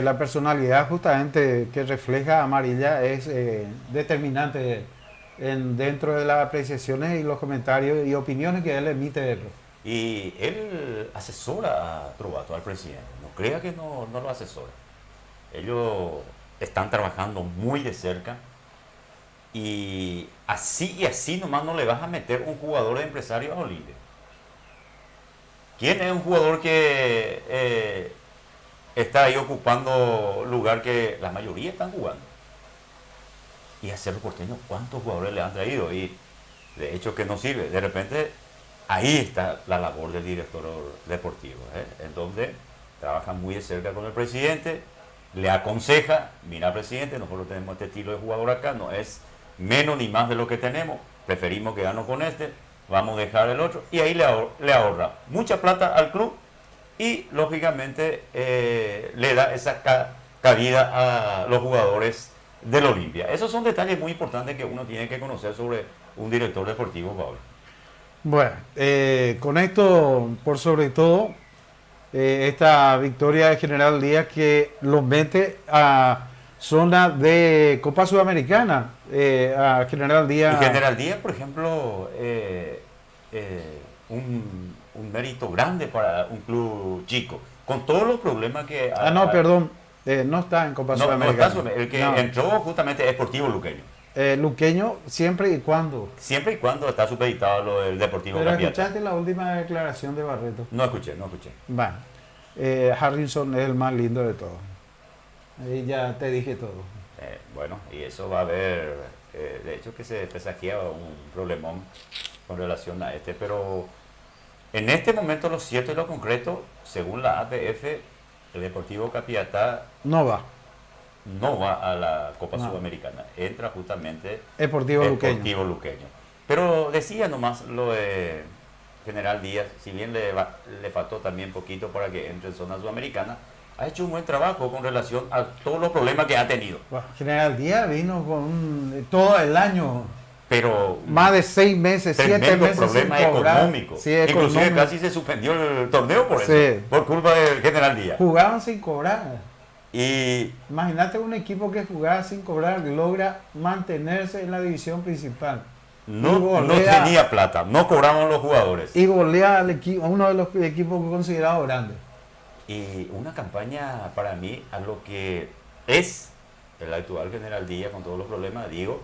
La personalidad justamente que refleja Amarilla es determinante dentro de las apreciaciones y los comentarios y opiniones que él emite. Y él asesora a Trovato, al presidente. No crea que no lo asesora. Ellos están trabajando muy de cerca. Y así nomás no le vas a meter un jugador de empresario a Olimpia. ¿Quién es un jugador que está ahí ocupando lugar que la mayoría están jugando? Y a Cerro Porteño, ¿cuántos jugadores le han traído? Y de hecho que no sirve. De repente, ahí está la labor del director deportivo, en donde trabaja muy de cerca con el presidente, le aconseja, mira presidente, nosotros tenemos este estilo de jugador acá, no es menos ni más de lo que tenemos, preferimos quedarnos con este, vamos a dejar el otro, y ahí le ahorra mucha plata al club y lógicamente le da esa cabida a los jugadores del Olimpia. Esos son detalles muy importantes que uno tiene que conocer sobre un director deportivo, Pablo. Bueno, con esto, por sobre todo, esta victoria de General Díaz que los mete a zona de Copa Sudamericana, a General Díaz. Y General Díaz, por ejemplo, un mérito grande para un club chico. con todos los problemas que... no, perdón, no está en Copa Sudamericana. El que No. entró justamente es Sportivo Luqueño. Luqueño siempre y cuando. Siempre y cuando está supeditado lo del Deportivo Pero Capiatá. escuchaste la última declaración de Barreto. No escuché. Bueno, Harrison es el más lindo de todos. Ahí ya te dije todo. Bueno, y eso va a haber, de hecho que se presagía un problemón con relación a pero en este momento lo cierto y lo concreto, según la APF, el Deportivo Capiatá No va. no va a la Copa No. Sudamericana, entra justamente Sportivo Luqueño. Luqueño. Pero decía nomás lo de General Díaz, si bien le faltó también poquito para que entre en zona sudamericana, ha hecho un buen trabajo con relación a todos los problemas que ha tenido. Bueno, General Díaz vino con todo el año, Pero más de 6 meses, 7 tremendo meses problema sin cobrar. económico. Sí, Inclusive económico. casi se suspendió el torneo por Sí. eso, por culpa del General Díaz. Jugaban sin cobrar. Y Imagínate un equipo que jugaba sin cobrar, logra mantenerse en la división principal. no golea- tenía plata, no cobraban los jugadores. Y golea al equipo, a uno de los equipos considerados grandes. Y una campaña para mí a lo que es el actual General Díaz con todos los problemas, digo,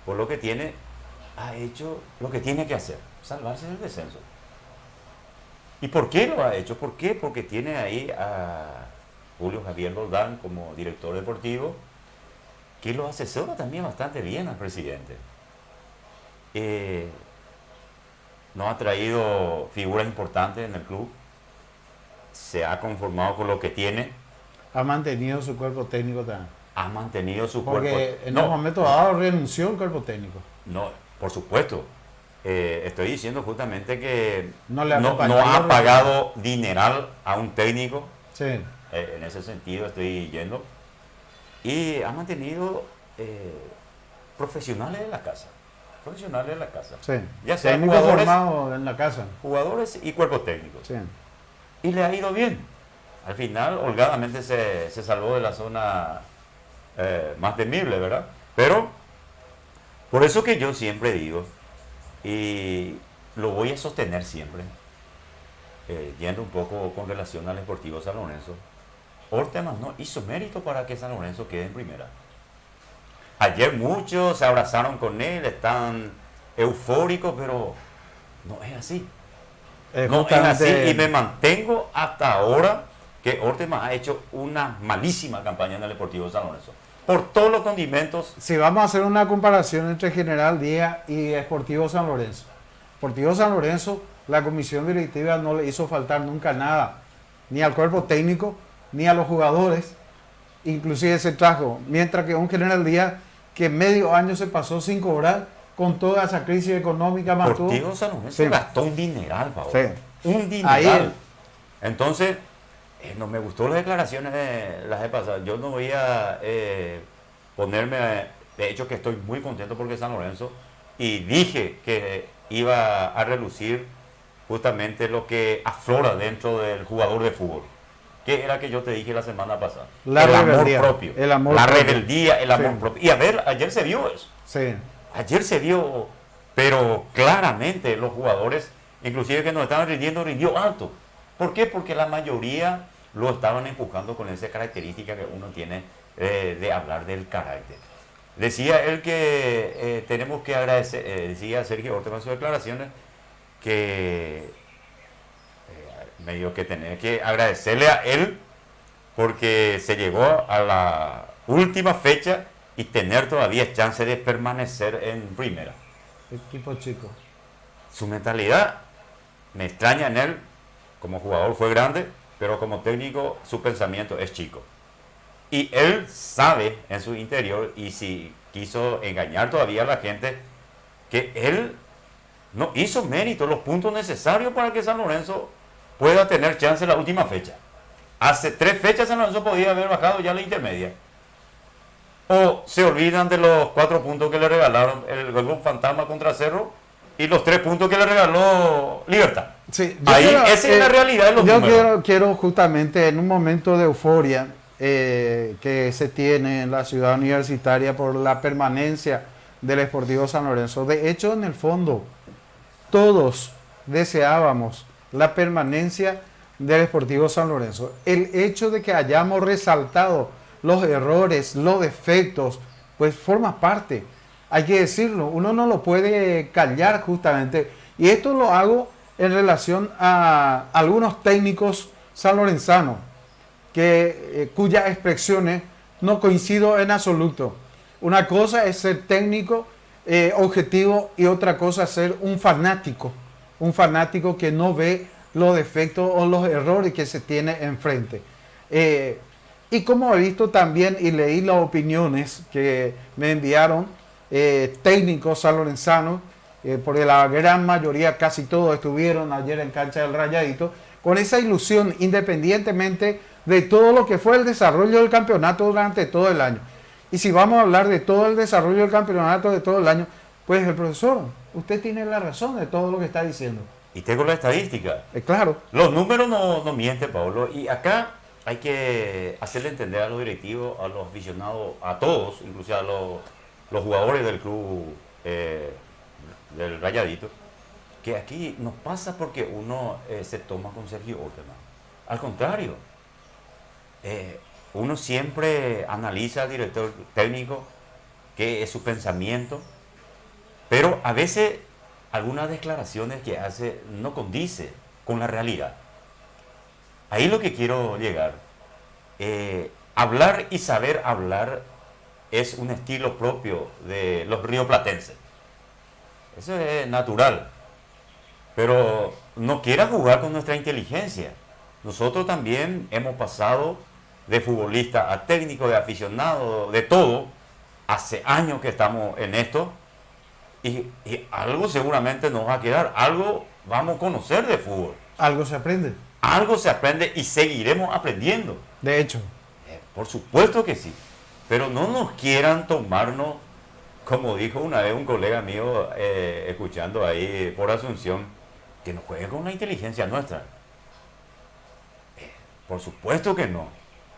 por lo que tiene, ha hecho lo que tiene que hacer, salvarse del descenso. ¿Y por qué lo ha hecho? ¿Por qué? Porque tiene ahí a Julio Javier Roldán como director deportivo, que lo asesora también bastante bien al presidente. Nos ha traído figuras importantes en el club, se ha conformado con lo que tiene, Ha mantenido su cuerpo técnico también. ha mantenido su Porque cuerpo. en No, un momento dado renunció el cuerpo técnico. no, por supuesto. Estoy diciendo justamente que No le no acompañó ha el pagado dineral a un técnico. Sí. En ese sentido estoy yendo. Y ha mantenido profesionales de la casa. Profesionales de la casa. Sí. Ya sea Técnico formado en la casa. jugadores y cuerpos técnicos. Sí. Y le ha ido bien. Al final, holgadamente se salvó de la zona más temible, ¿verdad? Pero, por eso que yo siempre digo, y lo voy a sostener siempre, yendo un poco con relación al Sportivo San Lorenzo, Orteman no hizo mérito para que San Lorenzo quede en primera. Ayer muchos se abrazaron con él, están eufóricos, pero no es así. No es así, y me mantengo hasta ahora que Orteman ha hecho una malísima campaña en el Deportivo San Lorenzo. Por todos los condimentos. Si vamos a hacer una comparación entre General Díaz y Sportivo San Lorenzo. Sportivo San Lorenzo, la comisión directiva no le hizo faltar nunca nada, ni al cuerpo técnico, ni a los jugadores. Inclusive se trajo, mientras que un General Díaz que medio año se pasó sin cobrar, con toda esa crisis económica mantuvo. Sportivo San Lorenzo Sí. gastó un dineral, Pablo. Sí. Un dineral. Ahí. Entonces, no me gustó las declaraciones de las de pasada. Yo no voy a ponerme, de hecho que estoy muy contento porque San Lorenzo, y dije que iba a relucir justamente lo que aflora dentro del jugador de fútbol. ¿Qué era que yo te dije la semana pasada? La el rebeldía, amor propio. el amor la propio. rebeldía, el amor Sí. propio. Y a ver, ayer se vio eso. Sí. Ayer se vio, pero claramente los jugadores, inclusive que no estaban rindiendo, rindió alto. ¿Por qué? Porque la mayoría lo estaban empujando con esa característica que uno tiene de hablar del carácter. Decía él que tenemos que agradecer, decía Sergio Ortega en sus declaraciones, que medio que tener que agradecerle a él porque se llegó a la última fecha y tener todavía chance de permanecer en primera. Equipo chico. Su mentalidad me extraña en él, como jugador fue grande, pero como técnico su pensamiento es chico. Y él sabe en su interior, y si quiso engañar todavía a la gente, que él no hizo mérito, los puntos necesarios para que San Lorenzo pueda tener chance en la última fecha. Hace 3 fechas San Lorenzo podía haber bajado ya la intermedia. O se olvidan de los 4 puntos que le regalaron el gol fantasma contra Cerro y los 3 puntos que le regaló Libertad. Sí, Ahí esa es la realidad de los yo números. quiero justamente en un momento de euforia que se tiene en la ciudad universitaria por la permanencia del Sportivo San Lorenzo. De hecho, en el fondo, todos deseábamos la permanencia del Sportivo San Lorenzo. El hecho de que hayamos resaltado los errores, los defectos, pues forma parte. Hay que decirlo, uno no lo puede callar justamente. Y esto lo hago en relación a algunos técnicos sanlorenzanos cuyas expresiones no coincido en absoluto. Una cosa es ser técnico objetivo y otra cosa es ser un fanático que no ve los defectos o los errores que se tiene enfrente. Y como he visto también y leí las opiniones que me enviaron técnicos sanlorenzanos, porque la gran mayoría, casi todos estuvieron ayer en cancha del Rayadito, con esa ilusión, independientemente de todo lo que fue el desarrollo del campeonato durante todo el año. Y si vamos a hablar de todo el desarrollo del campeonato de todo el año, pues el profesor, usted tiene la razón de todo lo que está diciendo. Y tengo la estadística. Claro. Los números no mienten, Pablo. Y acá hay que hacerle entender a los directivos, a los aficionados, a todos, incluso a los jugadores del club del Rayadito, que aquí no pasa porque uno se toma con Sergio Orteman. Al contrario, uno siempre analiza al director técnico, qué es su pensamiento, pero a veces algunas declaraciones que hace no condice con la realidad. Ahí lo que quiero llegar. Hablar y saber hablar es un estilo propio de los rioplatenses. Eso es natural. Pero no quiera jugar con nuestra inteligencia. Nosotros también hemos pasado de futbolista a técnico, de aficionado, de todo. Hace años que estamos en esto. Y algo seguramente nos va a quedar. Algo vamos a conocer de fútbol. Algo se aprende. Algo se aprende y seguiremos aprendiendo. De hecho. Por supuesto que sí. Pero no nos quieran tomarnos, como dijo una vez un colega mío, escuchando ahí por Asunción, que nos juegue con la inteligencia nuestra. Por supuesto que no.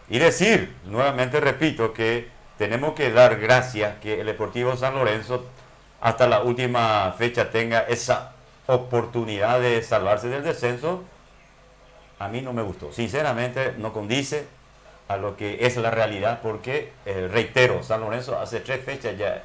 Y decir, nuevamente repito, que tenemos que dar gracias que el Deportivo San Lorenzo hasta la última fecha tenga esa oportunidad de salvarse del descenso. A mí no me gustó. Sinceramente no condice a lo que es la realidad, porque, reitero, San Lorenzo hace 3 fechas ya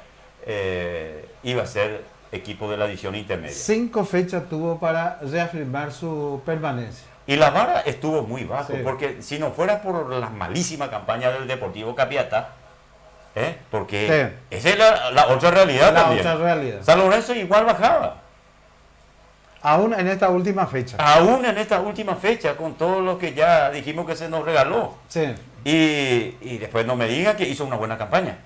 iba a ser equipo de la división intermedia. 5 fechas tuvo para reafirmar su permanencia. Y la vara estuvo muy bajo, Sí. porque si no fuera por la malísima campaña del Deportivo Capiatá, porque Sí. esa es la otra realidad La también. otra realidad. San Lorenzo igual bajaba. Aún en esta última fecha. Aún en esta última fecha, con todo lo que ya dijimos que se nos regaló. Sí. Y después no me diga que hizo una buena campaña.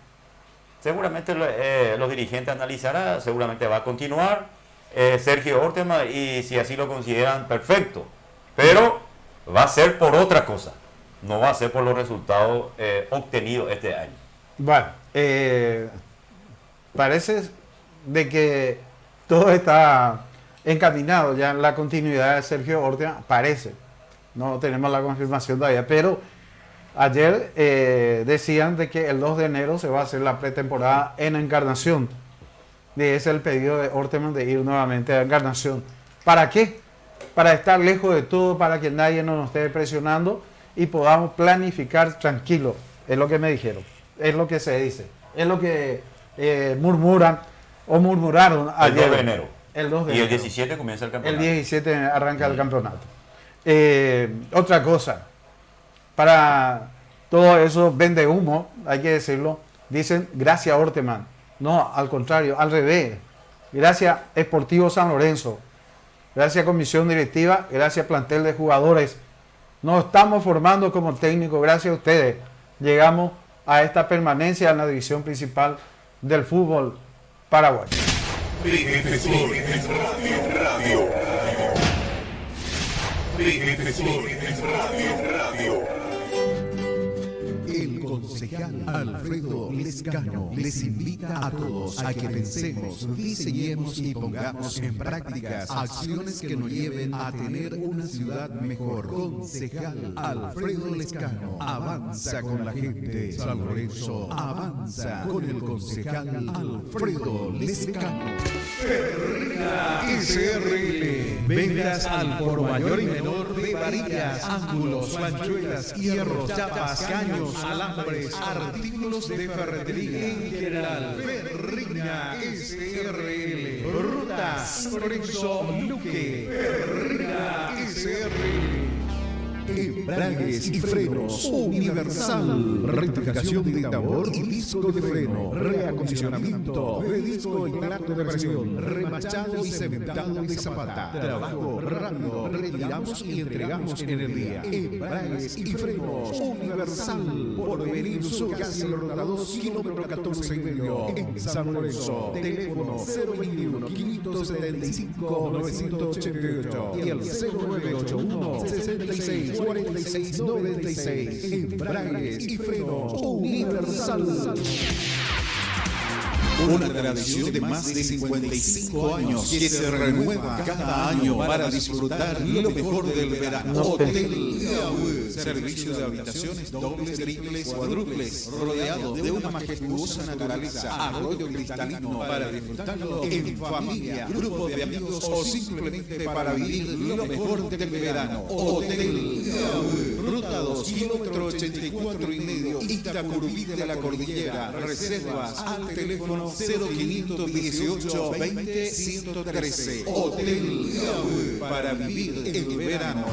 Seguramente los dirigentes analizarán, seguramente va a continuar Sergio Orteman, y si así lo consideran, perfecto. Pero va a ser por otra cosa, no va a ser por los resultados obtenidos este año. Bueno, parece de que todo está encaminado ya en la continuidad de Sergio Orteman, parece. No tenemos la confirmación todavía, pero ayer decían de que el 2 de enero se va a hacer la pretemporada en Encarnación. Y ese es el pedido de Orteman, de ir nuevamente a Encarnación. ¿Para qué? Para estar lejos de todo, para que nadie nos esté presionando y podamos planificar tranquilo. Es lo que me dijeron, es lo que se dice, es lo que murmuran o murmuraron El ayer. 2 de enero. El 2 de Y el enero. 17 comienza el El campeonato. 17 arranca el campeonato. Otra cosa, para todo eso vende humo, hay que decirlo, dicen gracias Orteman. No, al contrario, al revés. Gracias Sportivo San Lorenzo, gracias comisión directiva, gracias plantel de jugadores. Nos estamos formando como técnico, gracias a ustedes. Llegamos a esta permanencia en la división principal del fútbol paraguayo. PF Sport Radio. PF Sport Radio. concejal Alfredo Lescano les invita a todos a que pensemos, diseñemos y pongamos en prácticas acciones que nos lleven a tener una ciudad mejor. Concejal Alfredo Lescano avanza con la gente. San Lorenzo avanza con el concejal Alfredo Lescano. Perrina SRL. Ventas al por mayor y menor de varillas, ángulos, manchuelas, hierros, chapas, caños, alambres, artículos de ferretería en general. Perrina SRL. Ruta San Lorenzo Luque. Perrina SRL. Embragues y frenos Universal. Rectificación de tambor y disco de freno. Reacondicionamiento de disco y plato de presión. Remachado y cementado de zapata. Trabajo rápido. Retiramos y entregamos en el día. Embragues y frenos Universal. Por venir Sur, casi Ruta 2, kilómetro 14 y medio. En San Lorenzo. Teléfono 021 575 988 y el 0981 66 46 96. Embragues y frenos Universal. Una tradición de más de 55 años que se renueva cada año para disfrutar lo mejor del verano. Hotel Iaú, servicio de habitaciones dobles, triples, cuádruples, rodeado de una majestuosa naturaleza, arroyo cristalino para disfrutarlo en familia, grupo de amigos o simplemente para vivir lo mejor del verano. Hotel Iaú, ruta 2, kilómetro 84 y medio, Itacurubí de la Cordillera. Reservas al teléfono 0518 20 113. Hotel Iaú, para vivir el verano.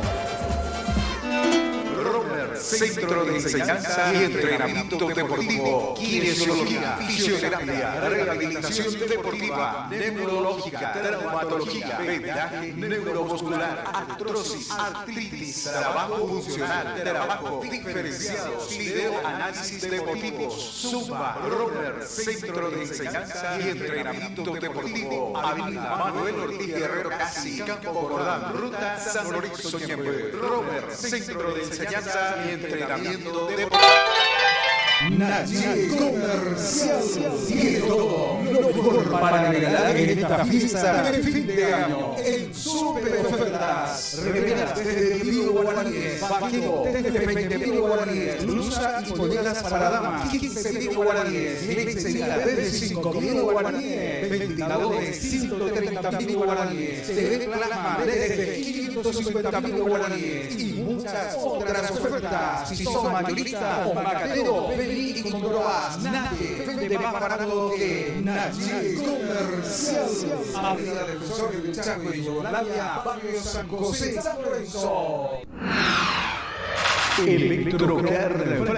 Centro de Enseñanza y Entrenamiento Deportivo, Kinesiología, Fisioterapia, Rehabilitación Deportiva, Neurológica, Traumatología, Vendaje Neuromuscular, Artrosis, Artritis, Trabajo Funcional, Trabajo Diferenciado, Videoanálisis Deportivos, Zumba, Romer, Centro de Enseñanza y Entrenamiento Deportivo, Avenida Manuel Ortiz Guerrero Casi, Campo Cordán, Ruta San Lorenzo Ñembe, Romer, Centro de Enseñanza y Entrenamiento Deportivo. Naye Comercial tiene todo lo mejor para regalar en esta fiesta de fin de año. En super ofertas, remeras desde 10.000 guaraníes, vaquero desde 20.000 guaraníes, blusa y polleras para damas 15.000 guaraníes, lencería desde 5.000 guaraníes, ventiladores 130.000 guaraníes, TV plasma desde 550.000 guaraníes y muchas otras ofertas. Si sos mayorista o macatero, vení y comprobás. Nadie vende más barato que Naye Comercial. Avenida Defensor del Chaco y Yugoslavia, barrio San José, San Lorenzo. Electrocar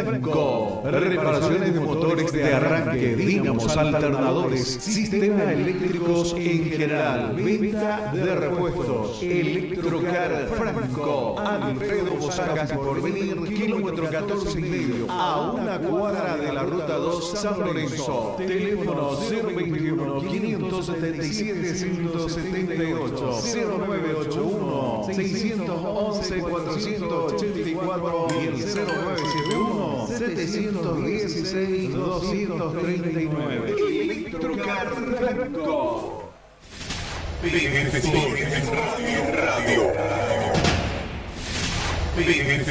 Franco. Reparaciones de motores de arranque, dínamos, alternadores, sistemas eléctricos en general. Venta de repuestos. Electrocar Franco. Alfredo Bosacas por venir, kilómetro 14 y medio, a una cuadra de la ruta 2 San Lorenzo. Teléfono 021 577 178 0981 611 484 y el 0971 716 239. Electrocar Franco. PF Radio. PF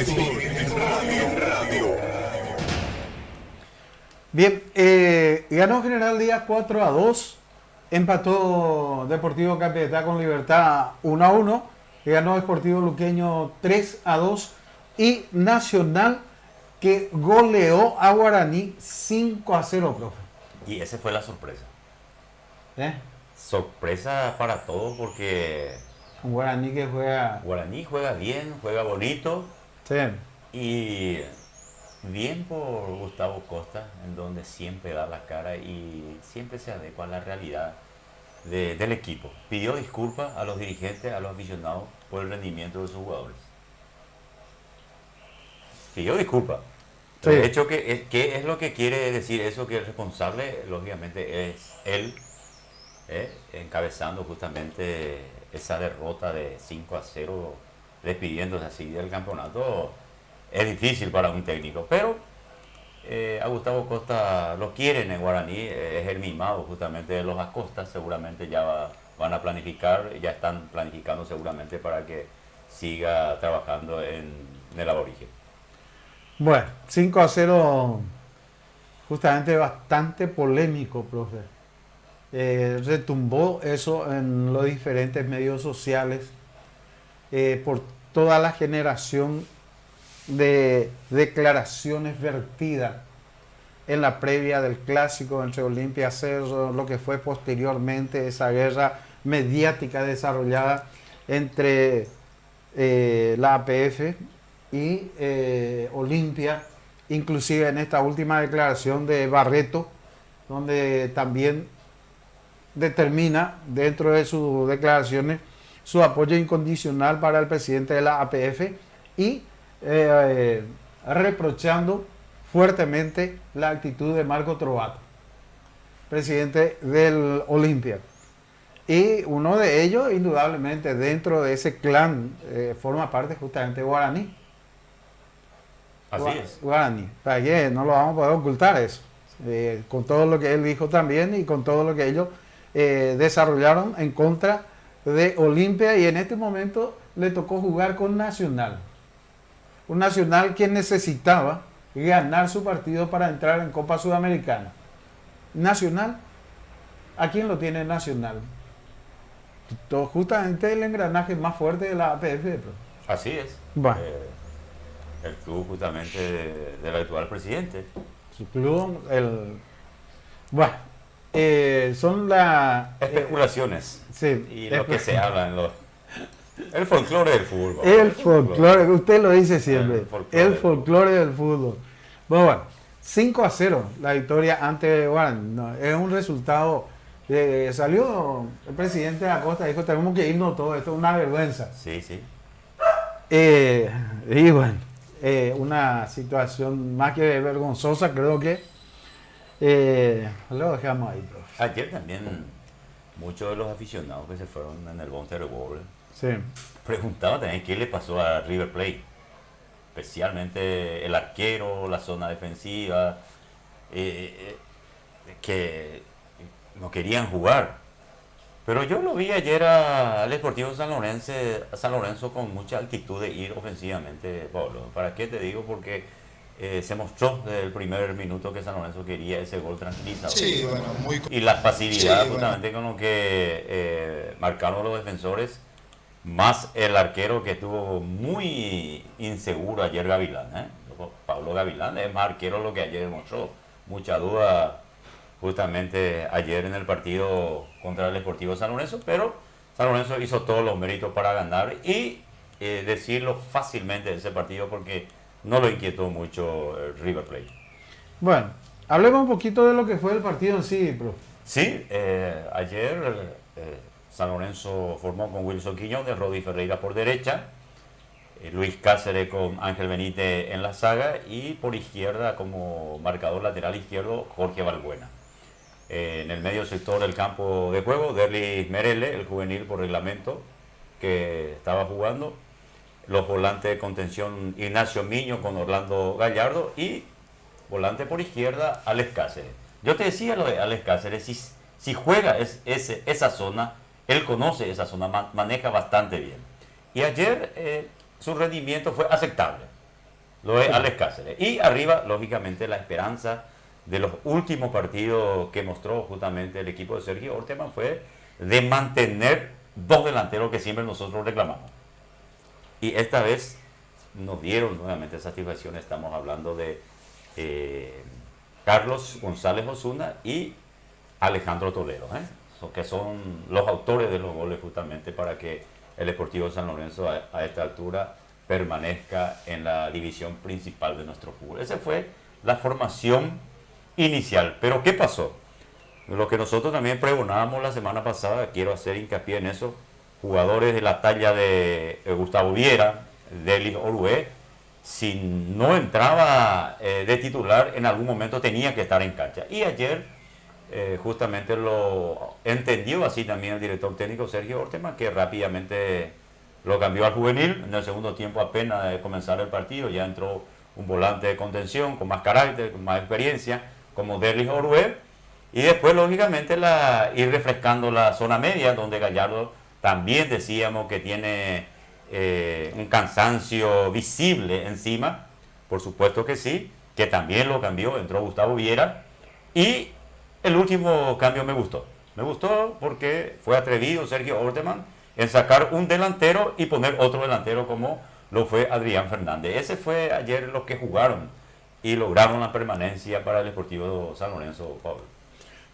Radio. Bien, ganó General Díaz 4-2, empató Deportivo Capiatá con Libertad 1-1, ganó Deportivo Luqueño 3-2 y Nacional que goleó a Guaraní 5-0, profe. Y esa fue la sorpresa. ¿Eh? Sorpresa para todos porque Un Guaraní que juega... Guaraní juega bien, juega bonito. Sí. Y bien por Gustavo Costa, en donde siempre da la cara y siempre se adecua a la realidad del equipo. Pidió disculpas a los dirigentes, a los aficionados por el rendimiento de sus jugadores. Pidió disculpas. Sí. De hecho, ¿qué es lo que quiere decir eso? Que el responsable, lógicamente, es él, encabezando justamente esa derrota de 5-0, despidiéndose así del campeonato. Es difícil para un técnico, pero a Gustavo Costa lo quieren en Guaraní, es el mimado justamente de los Acosta, seguramente ya van a planificar, ya están planificando seguramente para que siga trabajando en el aborigen. Bueno, 5-0, justamente bastante polémico, profe. Retumbó eso en los diferentes medios sociales por toda la generación de declaraciones vertidas en la previa del clásico entre Olimpia Cerro, lo que fue posteriormente esa guerra mediática desarrollada entre la APF y Olimpia, inclusive en esta última declaración de Barreto, donde también determina dentro de sus declaraciones su apoyo incondicional para el presidente de la APF y reprochando fuertemente la actitud de Marco Trovato, presidente del Olimpia. Y uno de ellos, indudablemente, dentro de ese clan, forma parte justamente de Guaraní. Así es. Guaraní. ¿Para qué? No lo vamos a poder ocultar eso. Con todo lo que él dijo también y con todo lo que ellos desarrollaron en contra de Olimpia, y en este momento le tocó jugar con Nacional. Un Nacional que necesitaba ganar su partido para entrar en Copa Sudamericana. Nacional, ¿a quién lo tiene Nacional? Justamente el engranaje más fuerte de la APF. Así es. Bueno. El club justamente del actual presidente. Su club, bueno, son las especulaciones. Sí, y lo que se habla en el folclore del fútbol. El folclore, usted lo dice siempre. El folclore del fútbol. Bueno, 5-0 la victoria ante Guaraní. No, es un resultado. Salió el presidente de Acosta y dijo: tenemos que irnos todos, esto es una vergüenza. Sí, sí. Y bueno, una situación más que vergonzosa, creo que lo dejamos ahí, profe. Ayer también muchos de los aficionados que se fueron en el Bonter Bowl preguntaban también qué le pasó a River Plate, especialmente el arquero, la zona defensiva, que no querían jugar. Pero yo lo vi ayer al Sportivo San Lorenzo con mucha actitud de ir ofensivamente, Pablo. ¿Para qué te digo? Porque se mostró desde el primer minuto que San Lorenzo quería ese gol tranquilizador. Sí, bueno, y la facilidad justamente con lo que marcaron los defensores, más el arquero que estuvo muy inseguro ayer, Gavilán. Pablo Gavilán es más arquero lo que ayer demostró. Mucha duda justamente ayer en el partido contra el Sportivo San Lorenzo, pero San Lorenzo hizo todos los méritos para ganar y decirlo fácilmente de ese partido porque no lo inquietó mucho River Plate. Bueno, hablemos un poquito de lo que fue el partido en sí, profe. Sí, ayer San Lorenzo formó con Wilson Quiñones, Rodi Ferreira por derecha, Luis Cáceres con Ángel Benítez en la saga y por izquierda como marcador lateral izquierdo Jorge Balbuena. En el medio sector del campo de juego, Derlis Merelle, el juvenil por reglamento que estaba jugando. Los volantes de contención, Ignacio Miño con Orlando Gallardo y volante por izquierda, Alex Cáceres. Yo te decía lo de Alex Cáceres, si juega esa zona, él conoce esa zona, maneja bastante bien. Y ayer su rendimiento fue aceptable, lo de Alex Cáceres. Y arriba, lógicamente, la esperanza de los últimos partidos que mostró justamente el equipo de Sergio Orteman fue de mantener dos delanteros que siempre nosotros reclamamos. Y esta vez nos dieron nuevamente satisfacción. Estamos hablando de Carlos González Osuna y Alejandro Toledo, que son los autores de los goles justamente para que el Deportivo San Lorenzo a esta altura permanezca en la división principal de nuestro fútbol. Esa fue la formación inicial. Pero ¿qué pasó? Lo que nosotros también pregonábamos la semana pasada, quiero hacer hincapié en eso, jugadores de la talla de Gustavo Viera, Delis Orué, si no entraba de titular, en algún momento tenía que estar en cancha. Y ayer justamente lo entendió así también el director técnico Sergio Orteman, que rápidamente lo cambió al juvenil. En el segundo tiempo, apenas de comenzar el partido, ya entró un volante de contención con más carácter, con más experiencia, como Derrick Orwell, y después lógicamente ir refrescando la zona media, donde Gallardo también decíamos que tiene un cansancio visible encima, por supuesto que sí, que también lo cambió, entró Gustavo Viera, y el último cambio me gustó porque fue atrevido Sergio Orteman en sacar un delantero y poner otro delantero como lo fue Adrián Fernández. Ese fue ayer los que jugaron y lograron la permanencia para el Deportivo San Lorenzo, Pablo.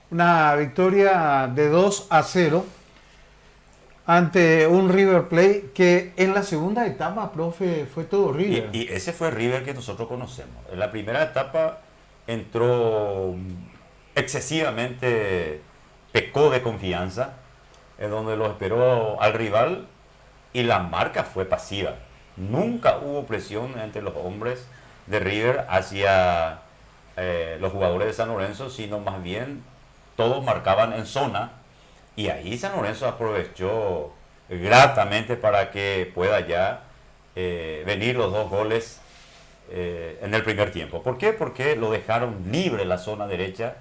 Una victoria de 2-0 ante un River Plate que en la segunda etapa, profe, fue todo River. Y ese fue el River que nosotros conocemos. En la primera etapa entró excesivamente, pecó de confianza, en donde lo esperó al rival y la marca fue pasiva. Nunca hubo presión entre los hombres de River hacia los jugadores de San Lorenzo, sino más bien todos marcaban en zona, y ahí San Lorenzo aprovechó gratamente para que pueda ya venir los 2 goles en el primer tiempo. ¿Por qué? Porque lo dejaron libre la zona derecha,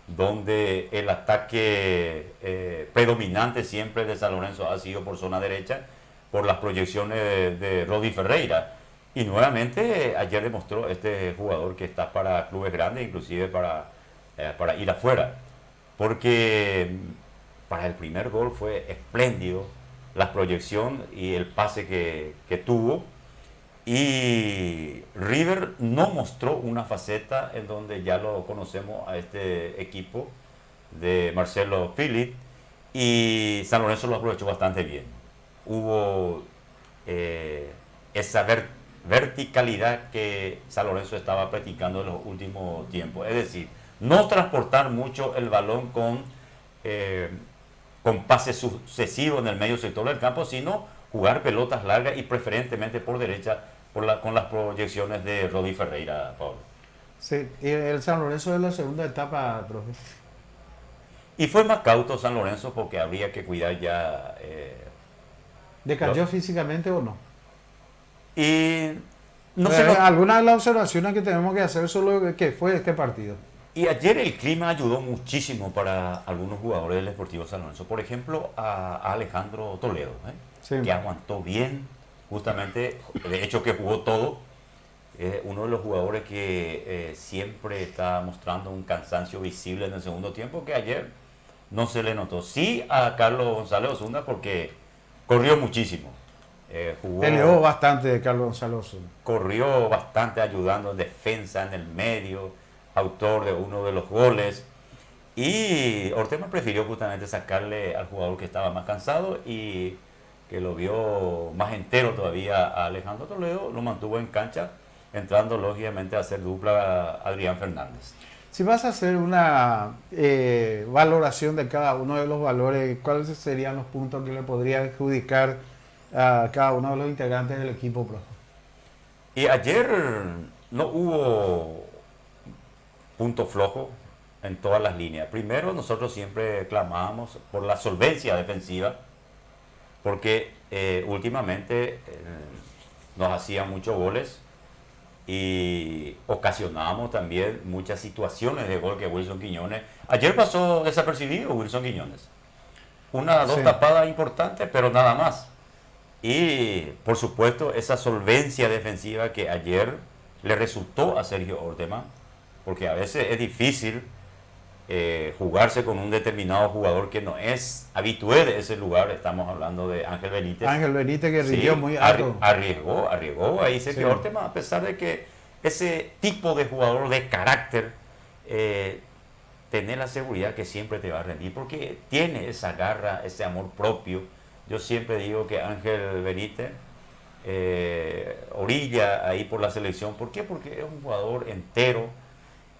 donde el ataque predominante siempre de San Lorenzo ha sido por zona derecha, por las proyecciones de Rodi Ferreira. Y nuevamente ayer demostró este jugador que está para clubes grandes, inclusive para ir afuera. Porque para el primer gol fue espléndido la proyección y el pase que tuvo. Y River no mostró una faceta en donde ya lo conocemos a este equipo de Marcelo Philip, y San Lorenzo lo aprovechó bastante bien. Hubo esa verticalidad que San Lorenzo estaba practicando en los últimos tiempos. Es decir, no transportar mucho el balón con pases sucesivos en el medio sector del campo, sino jugar pelotas largas y preferentemente por derecha con las proyecciones de Rodi Ferreira, Pablo. Sí, y el San Lorenzo de la segunda etapa, profe. Y fue más cauto San Lorenzo porque habría que cuidar ya... ¿Decayó físicamente o no? Y no sé, algunas de las observaciones que tenemos que hacer sobre qué fue este partido. Y ayer el clima ayudó muchísimo para algunos jugadores del Deportivo San Lorenzo. Por ejemplo, a Alejandro Toledo, sí, que aguantó bien, justamente, de hecho que jugó todo. Uno de los jugadores que siempre está mostrando un cansancio visible en el segundo tiempo, que ayer no se le notó. Sí a Carlos González Osuna, porque corrió muchísimo. Peleó bastante Carlos González Osuna. Corrió bastante ayudando en defensa, en el medio, autor de uno de los goles. Y Ortega prefirió justamente sacarle al jugador que estaba más cansado y que lo vio más entero todavía a Alejandro Toledo, lo mantuvo en cancha, entrando lógicamente a hacer dupla a Adrián Fernández. Si vas a hacer una valoración de cada uno de los valores, ¿cuáles serían los puntos que le podría adjudicar a cada uno de los integrantes del equipo, profe? Y ayer no hubo punto flojo en todas las líneas. Primero, nosotros siempre clamábamos por la solvencia defensiva, porque últimamente nos hacían muchos goles y ocasionábamos también muchas situaciones de gol que Wilson Quiñones. Ayer pasó desapercibido Wilson Quiñones. Dos tapadas importantes, pero nada más. Y por supuesto esa solvencia defensiva que ayer le resultó a Sergio Ortega, porque a veces es difícil jugarse con un determinado jugador que no es habitué de ese lugar. Estamos hablando de Ángel Benítez. Ángel Benítez, que rindió muy alto. Arriesgó ahí Sergio Ortega, a pesar de que ese tipo de jugador de carácter, tener la seguridad que siempre te va a rendir, porque tiene esa garra, ese amor propio. Yo siempre digo que Ángel Benítez orilla ahí por la selección. ¿Por qué? Porque es un jugador entero.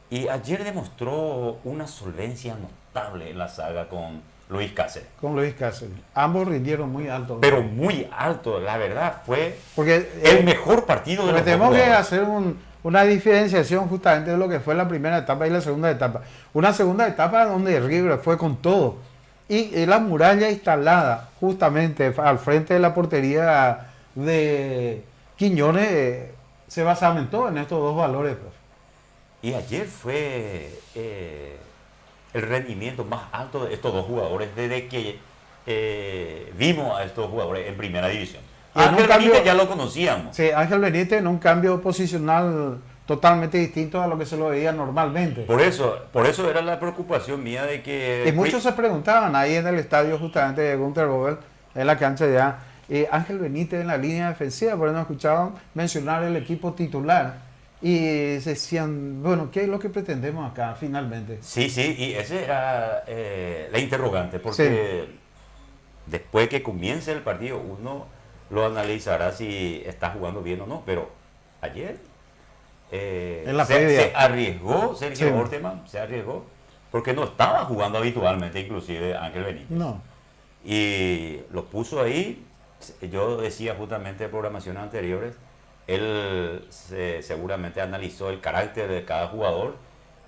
Y ayer demostró una solvencia notable en la saga con Luis Cáceres. Con Luis Cáceres. Ambos rindieron muy alto. Pero muy alto, la verdad, fue porque, el mejor partido de los tenemos que hacer una diferenciación justamente de lo que fue la primera etapa y la segunda etapa. Una segunda etapa donde River fue con todo. Y la muralla instalada justamente al frente de la portería de Quiñones se basamentó en estos dos valores, profe. Y ayer fue el rendimiento más alto de estos dos jugadores desde que vimos a estos jugadores en primera división. Y en Ángel un cambio- Benítez ya lo conocíamos. Sí, Ángel Benítez en un cambio posicional totalmente distinto a lo que se lo veía normalmente. Por eso era la preocupación mía de que... Y muchos se preguntaban ahí en el estadio justamente de Gunter Bobel, en la cancha ya, Ángel Benítez en la línea defensiva, por eso escuchaban mencionar el equipo titular. Y se decían, bueno, ¿qué es lo que pretendemos acá finalmente? Sí, y ese era la interrogante, porque después que comience el partido uno lo analizará si está jugando bien o no, pero ayer En la se previa. arriesgó Sergio Sí. Orteman, se arriesgó, porque no estaba jugando habitualmente, inclusive Ángel Benítez. No. Y lo puso ahí, yo decía justamente en programaciones anteriores, él seguramente analizó el carácter de cada jugador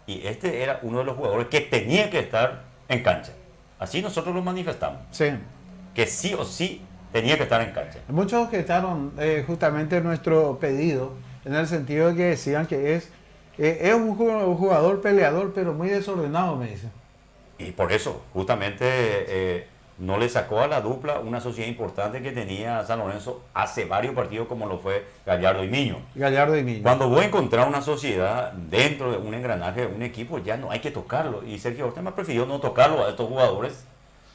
y este era uno de los jugadores que tenía que estar en cancha. Así nosotros lo manifestamos, Sí. que sí o sí tenía que estar en cancha. Muchos objetaron justamente nuestro pedido, en el sentido de que decían que es un jugador peleador, pero muy desordenado, me dicen. Y por eso, justamente, no le sacó a la dupla una sociedad importante que tenía San Lorenzo hace varios partidos como lo fue Gallardo y Miño. Gallardo y Niño. Cuando voy a encontrar una sociedad dentro de un engranaje de un equipo, ya no hay que tocarlo. Y Sergio Ortega prefirió no tocarlo a estos jugadores,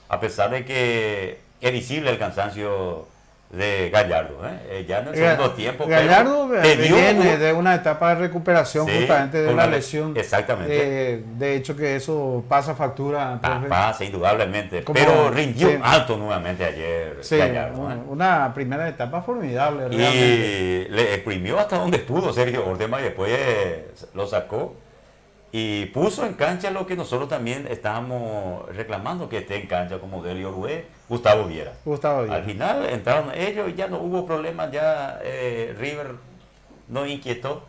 a pesar de que es visible el cansancio de Gallardo. Ya en el segundo tiempo. Gallardo viene dio de una etapa de recuperación Sí, justamente de con la la- lesión. exactamente. De hecho que eso pasa factura. profe. pasa indudablemente. Como- Pero rindió sí. alto nuevamente ayer Sí, Gallardo. una primera etapa formidable realmente. Y le exprimió hasta donde pudo Sergio Ortega y después lo sacó y puso en cancha lo que nosotros también estábamos reclamando que esté en cancha, como Delio Orué, Gustavo Viera. Gustavo Díaz. Al final entraron ellos y ya no hubo problemas, ya River no inquietó.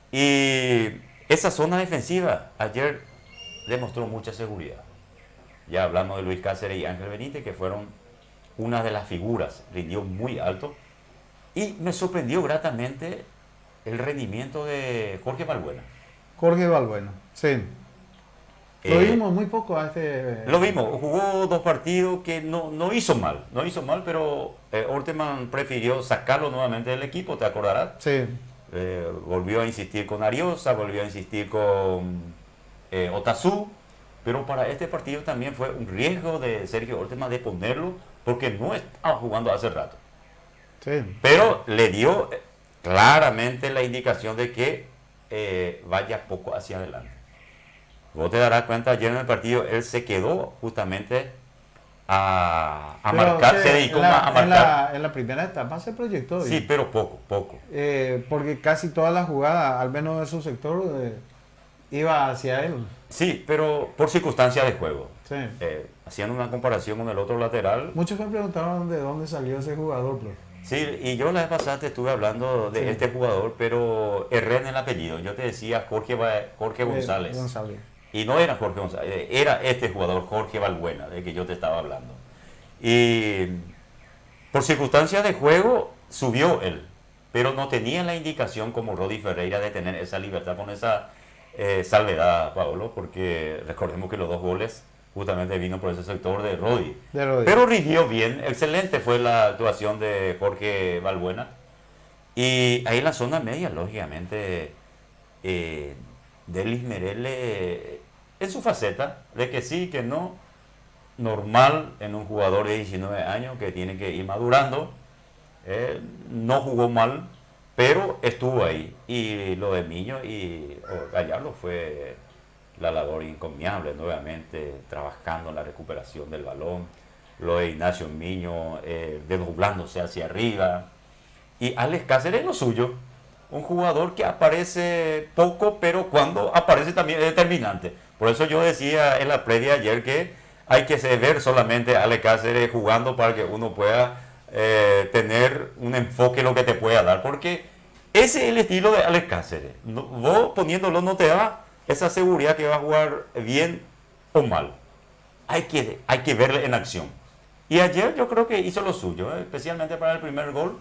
Y esa zona defensiva ayer demostró mucha seguridad. Ya hablamos de Luis Cáceres y Ángel Benítez, que fueron una de las figuras, rindió muy alto. Y me sorprendió gratamente el rendimiento de Jorge Balbuena. Jorge Balbuena, sí. Lo Eh, vimos muy poco a este... Lo vimos, jugó dos partidos que no hizo mal, pero Orteman prefirió sacarlo nuevamente del equipo, ¿te acordarás? Sí, Volvió a insistir con Ariosa, volvió a insistir con Otazú, pero para este partido también fue un riesgo de Sergio Orteman de ponerlo, porque no estaba jugando hace rato. sí. Pero le dio claramente la indicación de que vaya poco hacia adelante. Vos te darás cuenta, ayer en el partido él se quedó justamente a Pero, marcar, sí, se dedicó en más a marcar. en la primera etapa se proyectó bien. Sí, pero poco. Porque casi toda la jugada, al menos de su sector, iba hacia él. Sí, pero por circunstancias de juego. Sí. Haciendo una comparación con el otro lateral. Muchos me preguntaron de dónde salió ese jugador, profe. Sí, y yo la vez pasada te estuve hablando de Sí. este jugador, pero erré en el apellido. Yo te decía Jorge González. González. Y no era Jorge González, era este jugador, Jorge Balbuena, de que yo te estaba hablando. Y por circunstancias de juego subió él, pero no tenía la indicación como Rodi Ferreira de tener esa libertad con esa salvedad, Pablo, porque recordemos que los dos goles justamente vino por ese sector de Rodi. De Rodi. Pero rindió bien, excelente fue la actuación de Jorge Balbuena. Y ahí en la zona media, lógicamente, Delis Merelle en su faceta de que sí, que no, normal en un jugador de 19 años que tiene que ir madurando, no jugó mal, pero estuvo ahí. Y lo de Miño y Gallardo fue la labor encomiable, nuevamente trabajando en la recuperación del balón. Lo de Ignacio Miño desdoblándose hacia arriba. Y Alex Cáceres lo suyo. Un jugador que aparece poco, pero cuando aparece también es determinante. Por eso yo decía en la previa ayer que hay que ver solamente a Alex Cáceres jugando para que uno pueda tener un enfoque en lo que te pueda dar. Porque ese es el estilo de Alex Cáceres. Vos poniéndolo no te da esa seguridad que va a jugar bien o mal. Hay que verle en acción. Y ayer yo creo que hizo lo suyo, especialmente para el primer gol,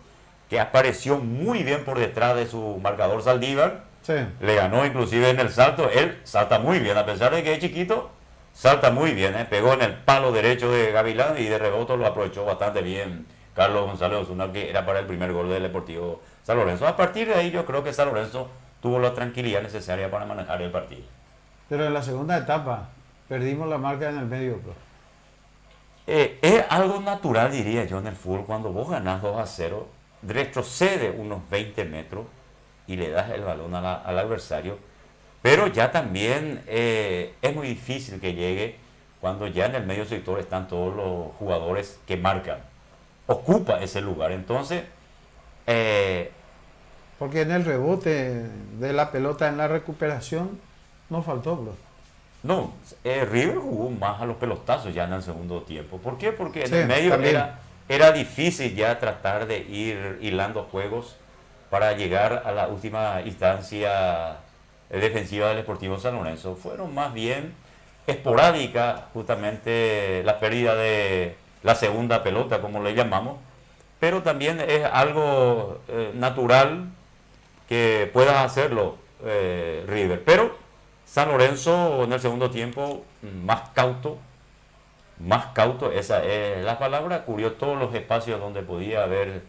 que apareció muy bien por detrás de su marcador Saldívar. Sí. Le ganó inclusive en el salto. Él salta muy bien, a pesar de que es chiquito, salta muy bien. Pegó en el palo derecho de Gavilán y de rebote lo aprovechó bastante bien Carlos González Osuna, que era para el primer gol del Deportivo San Lorenzo. A partir de ahí yo creo que San Lorenzo tuvo la tranquilidad necesaria para manejar el partido. Pero en la segunda etapa perdimos la marca en el medio, profe. Es algo natural, diría yo, en el fútbol. Cuando vos ganás 2-0, retrocede unos 20 metros y le das el balón al adversario. Pero ya también es muy difícil que llegue cuando ya en el medio sector están todos los jugadores que marcan. Ocupa ese lugar. Entonces, porque en el rebote de la pelota en la recuperación no faltó, profe. no, River jugó más a los pelotazos ya en el segundo tiempo. ¿Por qué? Porque en Sí, el medio también. era difícil ya tratar de ir hilando juegos para llegar a la última instancia defensiva del Deportivo San Lorenzo. Fueron más bien esporádicas justamente la pérdida de la segunda pelota, como le llamamos, pero también es algo natural que pueda hacerlo River. Pero San Lorenzo en el segundo tiempo más cauto, esa es la palabra, cubrió todos los espacios donde podía haber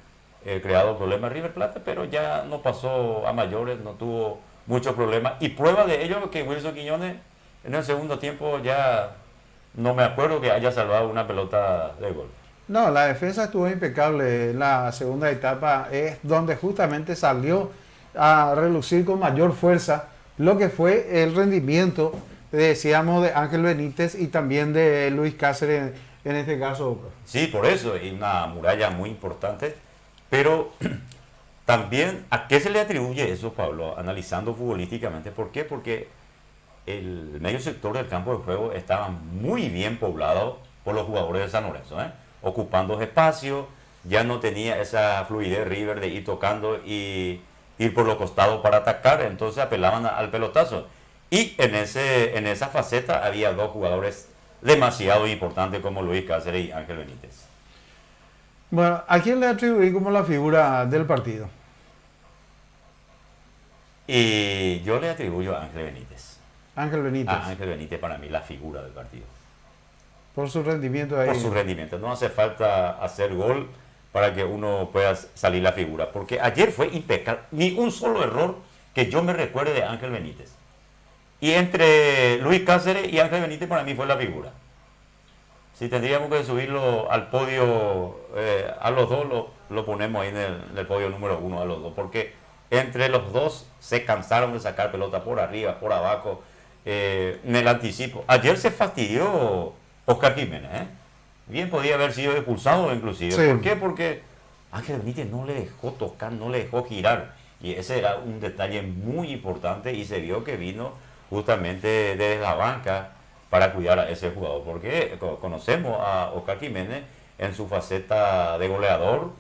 creado problemas River Plate, pero ya no pasó a mayores, no tuvo muchos problemas. Y prueba de ello que Wilson Quiñones en el segundo tiempo ya no me acuerdo que haya salvado una pelota de gol. No, la defensa estuvo impecable en la segunda etapa, es donde justamente salió a relucir con mayor fuerza lo que fue el rendimiento, decíamos, de Ángel Benítez y también de Luis Cáceres en este caso. Sí, por eso, es una muralla muy importante, pero también, ¿a qué se le atribuye eso, Pablo? Analizando futbolísticamente, ¿por qué? Porque el medio sector del campo de juego estaba muy bien poblado por los jugadores de San Lorenzo, ocupando espacios, ya no tenía esa fluidez River de ir tocando y ir por los costados para atacar, entonces apelaban al pelotazo. Y en esa faceta había dos jugadores demasiado importantes como Luis Cáceres y Ángel Benítez. Bueno, ¿a quién le atribuí como la figura del partido? Y yo le atribuyo a Ángel Benítez. Ángel Benítez. Ángel Benítez para mí la figura del partido. Por su rendimiento ahí. Por su rendimiento. No hace falta hacer gol para que uno pueda salir la figura. Porque ayer fue impecable. Ni un solo error que yo me recuerde de Ángel Benítez. Y entre Luis Cáceres y Ángel Benítez para mí fue la figura. Si tendríamos que subirlo al podio a los dos, lo ponemos ahí en el podio número 1 a los dos. Porque entre los dos se cansaron de sacar pelota por arriba, por abajo, en el anticipo. Ayer se fastidió Oscar Jiménez, Bien podía haber sido expulsado inclusive. Sí. ¿Por qué? Porque Ángel Benítez no le dejó tocar, no le dejó girar. Y ese era un detalle muy importante y se vio que vino justamente desde la banca para cuidar a ese jugador. Porque conocemos a Oscar Jiménez en su faceta de goleador,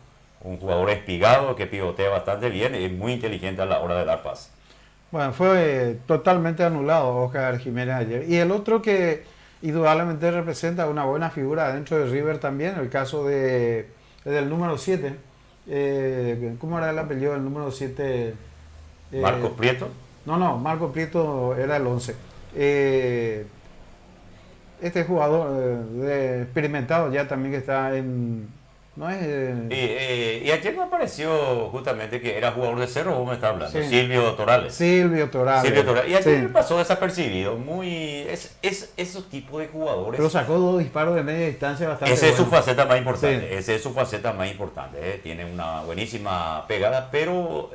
un jugador espigado que pivotea bastante bien y es muy inteligente a la hora de dar pase. Bueno, fue totalmente anulado Oscar Jiménez ayer. Y el otro que indudablemente representa una buena figura dentro de River también, el caso del número 7. ¿Cómo era el apellido del número 7? ¿Marcos Prieto? No, Marco Prieto era el 11. Este jugador experimentado ya también que está en... ¿No es? Y ayer me pareció justamente que era jugador de Cerro, vos me estás hablando, Sí. Silvio Torales. Silvio Torales. Y ayer Sí. me pasó desapercibido, es esos tipos de jugadores. Pero sacó 2 disparos de media distancia bastante Esa es su buenos. faceta más importante, Sí. esa es su faceta más importante, tiene una buenísima pegada, pero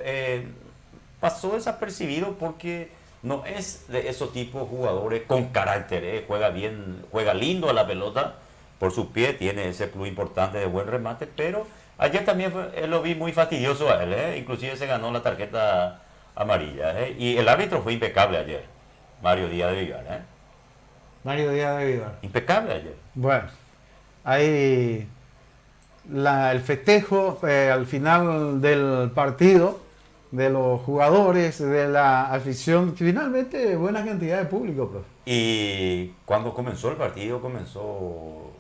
pasó desapercibido porque no es de esos tipos de jugadores con carácter, juega bien, juega lindo a la pelota, por sus pies tiene ese plus importante de buen remate, pero ayer también lo vi muy fastidioso a él, inclusive se ganó la tarjeta amarilla, y el árbitro fue impecable ayer, Mario Díaz de Vivar, Mario Díaz de Vivar. impecable ayer. Bueno, ahí el festejo al final del partido de los jugadores, de la afición, finalmente buena cantidad de público, profe. Y cuando comenzó el partido, comenzó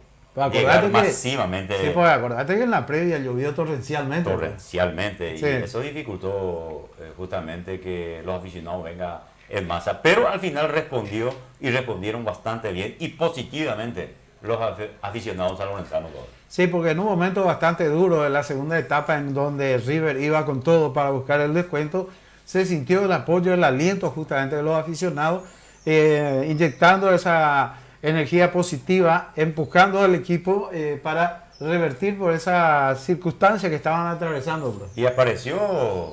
llegar masivamente. Sí, pues acordate que en la previa llovió torrencialmente. Torrencialmente, sí. Y eso dificultó justamente que los aficionados vengan en masa, pero al final respondieron bastante bien y positivamente los aficionados sanlorenzanos. Sí, porque en un momento bastante duro en la segunda etapa en donde River iba con todo para buscar el descuento, se sintió el apoyo, el aliento justamente de los aficionados, inyectando esa energía positiva, empujando al equipo para revertir por esa circunstancia que estaban atravesando, bro. Y apareció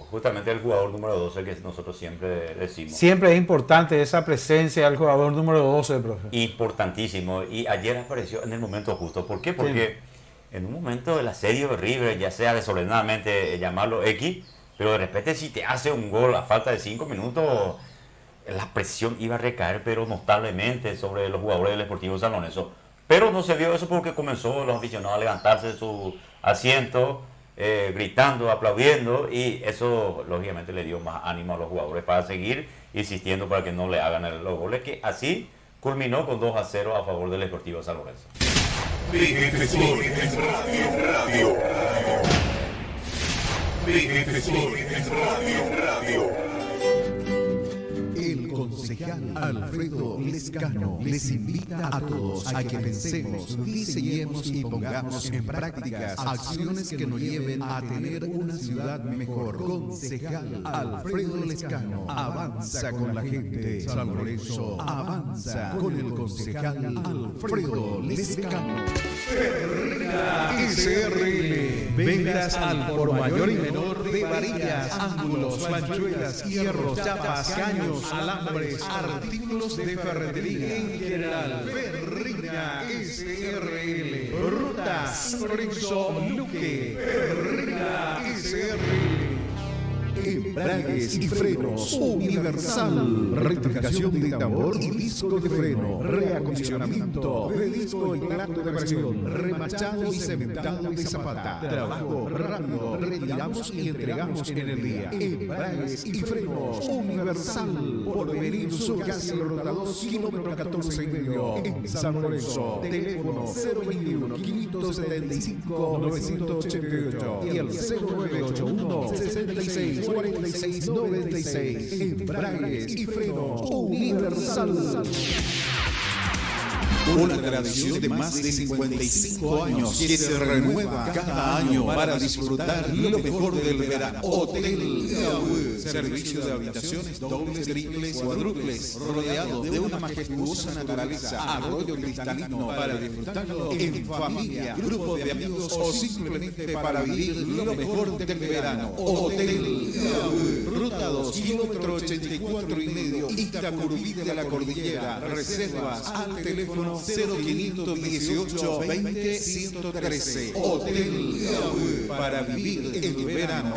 justamente el jugador número 12 que nosotros siempre decimos. Siempre es importante esa presencia del jugador número 12, profe. Importantísimo. Y ayer apareció en el momento justo. ¿Por qué? Porque en un momento del asedio de River, ya sea desordenadamente llamarlo X, pero de repente si te hace un gol a falta de 5 minutos, la presión iba a recaer, pero notablemente sobre los jugadores del Sportivo San Lorenzo. Pero no se vio eso porque comenzó los aficionados a levantarse de su asiento, gritando, aplaudiendo, y eso lógicamente le dio más ánimo a los jugadores para seguir insistiendo para que no le hagan los goles, que así culminó con 2-0 a favor del Sportivo San Lorenzo. PF Sport en radio. PF Sport en radio. El concejal Alfredo Lescano les invita a todos a que pensemos, diseñemos y pongamos en prácticas acciones que nos lleven a tener una ciudad mejor. Concejal Alfredo Lescano avanza con la gente. San Lorenzo avanza con el concejal Alfredo Lescano. SRL. Ventas al por mayor y menor de varillas, ángulos, planchuelas, hierros, chapas, caños, alambres, artículos de ferretería en general. Ferrería SRL. Ruta San Lorenzo Luque. Ferrería SRL. Embragues y frenos Universal. Rectificación de tambor y disco de freno. Reacondicionamiento de disco y plato de presión. Remachado y cementado de zapata. Trabajo rápido. Retiramos y entregamos en el día. Embragues y frenos Universal. Por venir su casi ruta 2, kilómetro 14 y medio. En San Lorenzo. Teléfono 021 575 988 y el 0981 66 46 96. Embragues y frenos Universal. Una tradición de más de 55 años que se renueva cada año para disfrutar lo mejor del verano. Hotel Iaú, servicio de habitaciones dobles, triples, cuádruples, rodeado de una majestuosa naturaleza, arroyo cristalino para disfrutarlo en familia, grupo de amigos o simplemente para vivir lo mejor del verano. Hotel Iaú, ruta 2, kilómetro 84 y medio, Itacurubí de la Cordillera. Reservas al teléfono 0518 20 113. Hotel Iaú, para vivir el verano.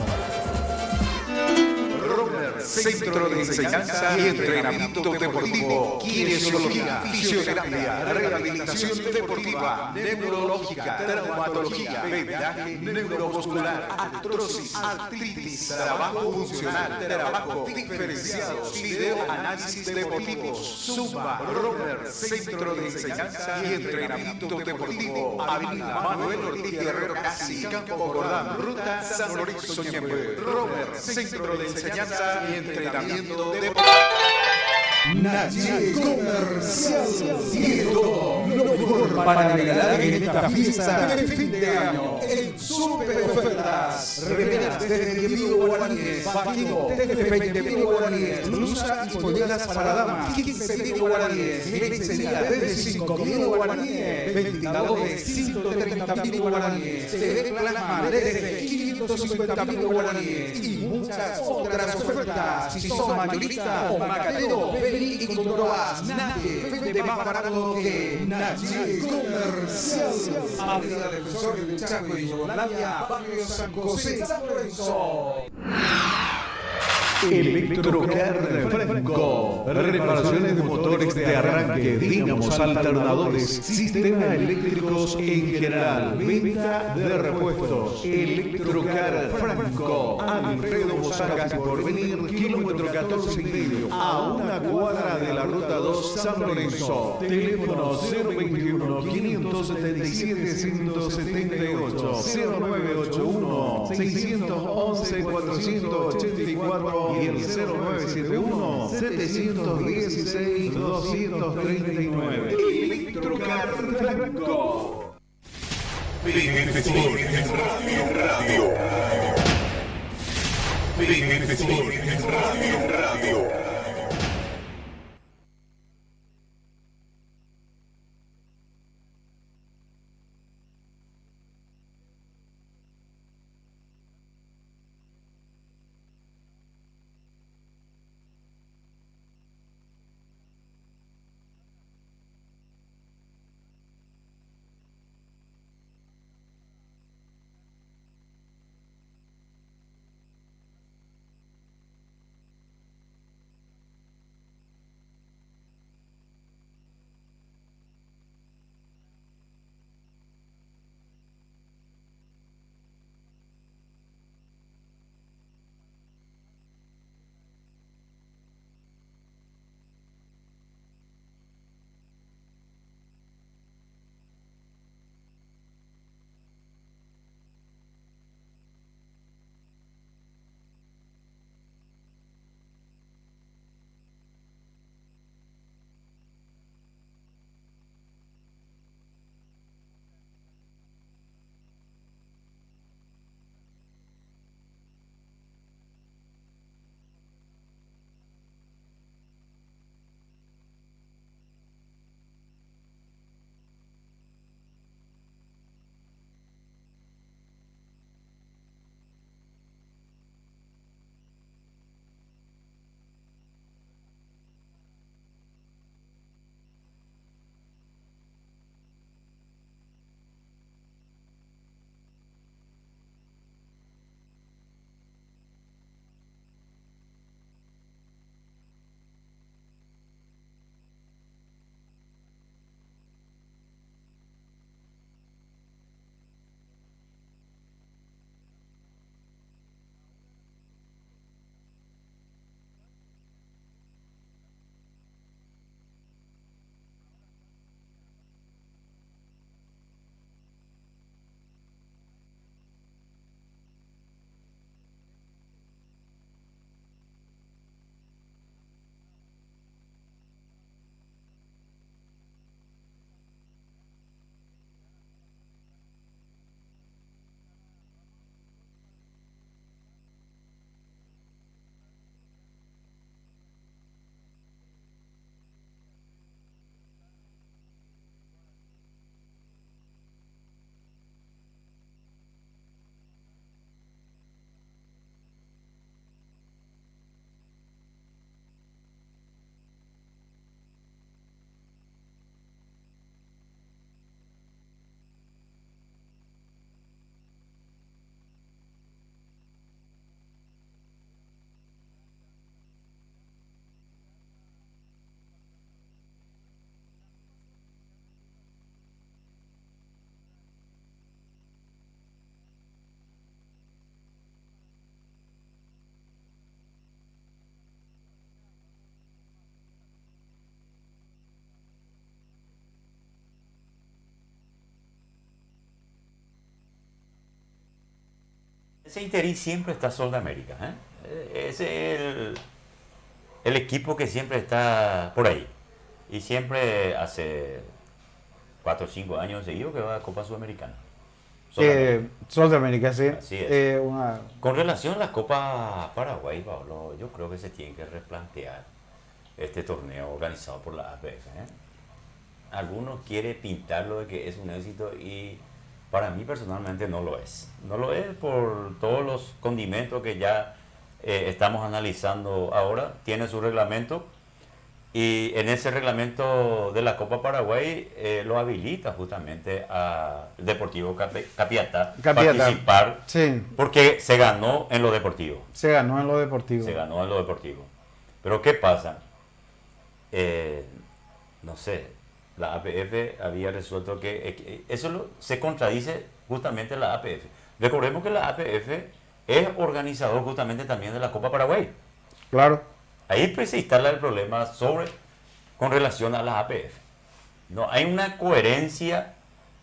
Romer, Centro de Enseñanza y Entrenamiento Deportivo, Kinesiología, Fisioterapia, Rehabilitación Deportiva, Neurológica, Traumatología, Vendaje Neuromuscular, Artrosis, Artritis, Trabajo Funcional, Trabajo Diferenciado, Videoanálisis Deportivos, Zumba. Romer, Centro de Enseñanza y Entrenamiento Deportivo, Avenida Manuel Ortiz Guerrero Casi, Campo Jordán, Ruta San Lorenzo Ñembe. Romer, Centro de Enseñanza y Entrenamiento Deportivo. Naye Comercial tiene todo lo mejor para regalar en esta fiesta de fin de año. En super ofertas, remeras desde 10.000 guaraníes, vaquero desde 20.000 guaraníes, blusas y polleras para damas 15.000 guaraníes, lencería desde 5.000 guaraníes, ventiladores 130.000 guaraníes, TV plasma desde 550.000 guaraníes y muchas otras ofertas. Si sos mayorista o macatero, vení y comprobás. Nadie vende más barato que Naye Comercial. Avenida Defensor del Chaco y Yugoslavia, Barrio San José, San Lorenzo. Electrocar Franco. Reparaciones de motores de arranque, dínamos, alternadores, sistemas eléctricos en general. Venta de repuestos. Electrocar Franco. Alfredo Mosagas por venir, kilómetro 14 y medio. a una cuadra de la Ruta 2 San Lorenzo. Teléfono 021-577-178, 0981-611-484 y el 0971-716-239. Electrocar Franco. PGF Radio. PGF Radio. Ese interín siempre está Sol de América, Ese es el equipo que siempre está por ahí. Y siempre hace 4 o 5 años seguidos que va a Copa Sudamericana. Sol de América, sí. Así es. Con relación a la Copa Paraguay, Pablo, yo creo que se tiene que replantear este torneo organizado por la APF. Algunos quieren pintarlo de que es un éxito y para mí personalmente no lo es. No lo es por todos los condimentos que ya estamos analizando ahora. Tiene su reglamento y en ese reglamento de la Copa Paraguay lo habilita justamente al Deportivo Capiatá participar, sí, porque se ganó en lo deportivo. Se ganó en lo deportivo. Se ganó en lo deportivo. Pero ¿qué pasa? No sé, la APF había resuelto que eso se contradice justamente la APF. Recordemos que la APF es organizador justamente también de la Copa Paraguay. Claro. ahí pues se instala el problema con relación a las APF. No hay una coherencia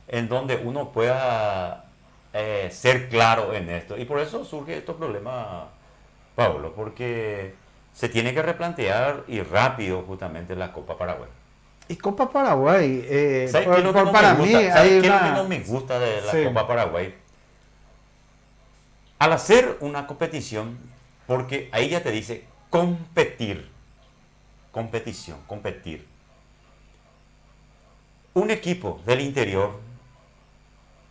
en donde uno pueda ser claro en esto. Y por eso surge estos problemas, Pablo, porque se tiene que replantear y rápido justamente la Copa Paraguay. Y Copa Paraguay, ¿Sabes qué es lo que no para me mí gusta? ¿Sabes hay qué es lo una... que no me gusta de la Sí. Copa Paraguay? Al hacer una competición, porque ahí ya te dice competir, competición, competir. Un equipo del interior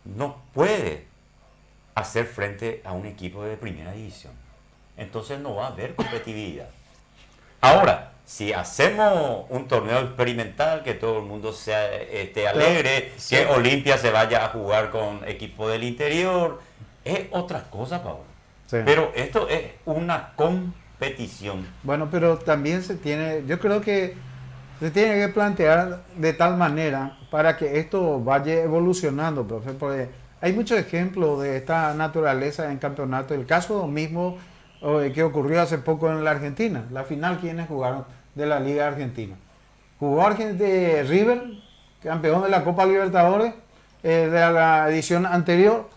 no puede hacer frente a un equipo de primera división. Entonces no va a haber competitividad. Ahora, si hacemos un torneo experimental, que todo el mundo esté alegre, sí. que Olimpia se vaya a jugar con equipo del interior, es otra cosa, Pablo. Sí. Pero esto es una competición. Bueno, pero también yo creo que se tiene que plantear de tal manera para que esto vaya evolucionando, profe, porque hay muchos ejemplos de esta naturaleza en campeonato. El caso mismo que ocurrió hace poco en la Argentina, la final, ¿quiénes jugaron de la Liga Argentina? Jugó River, campeón de la Copa Libertadores de la edición anterior,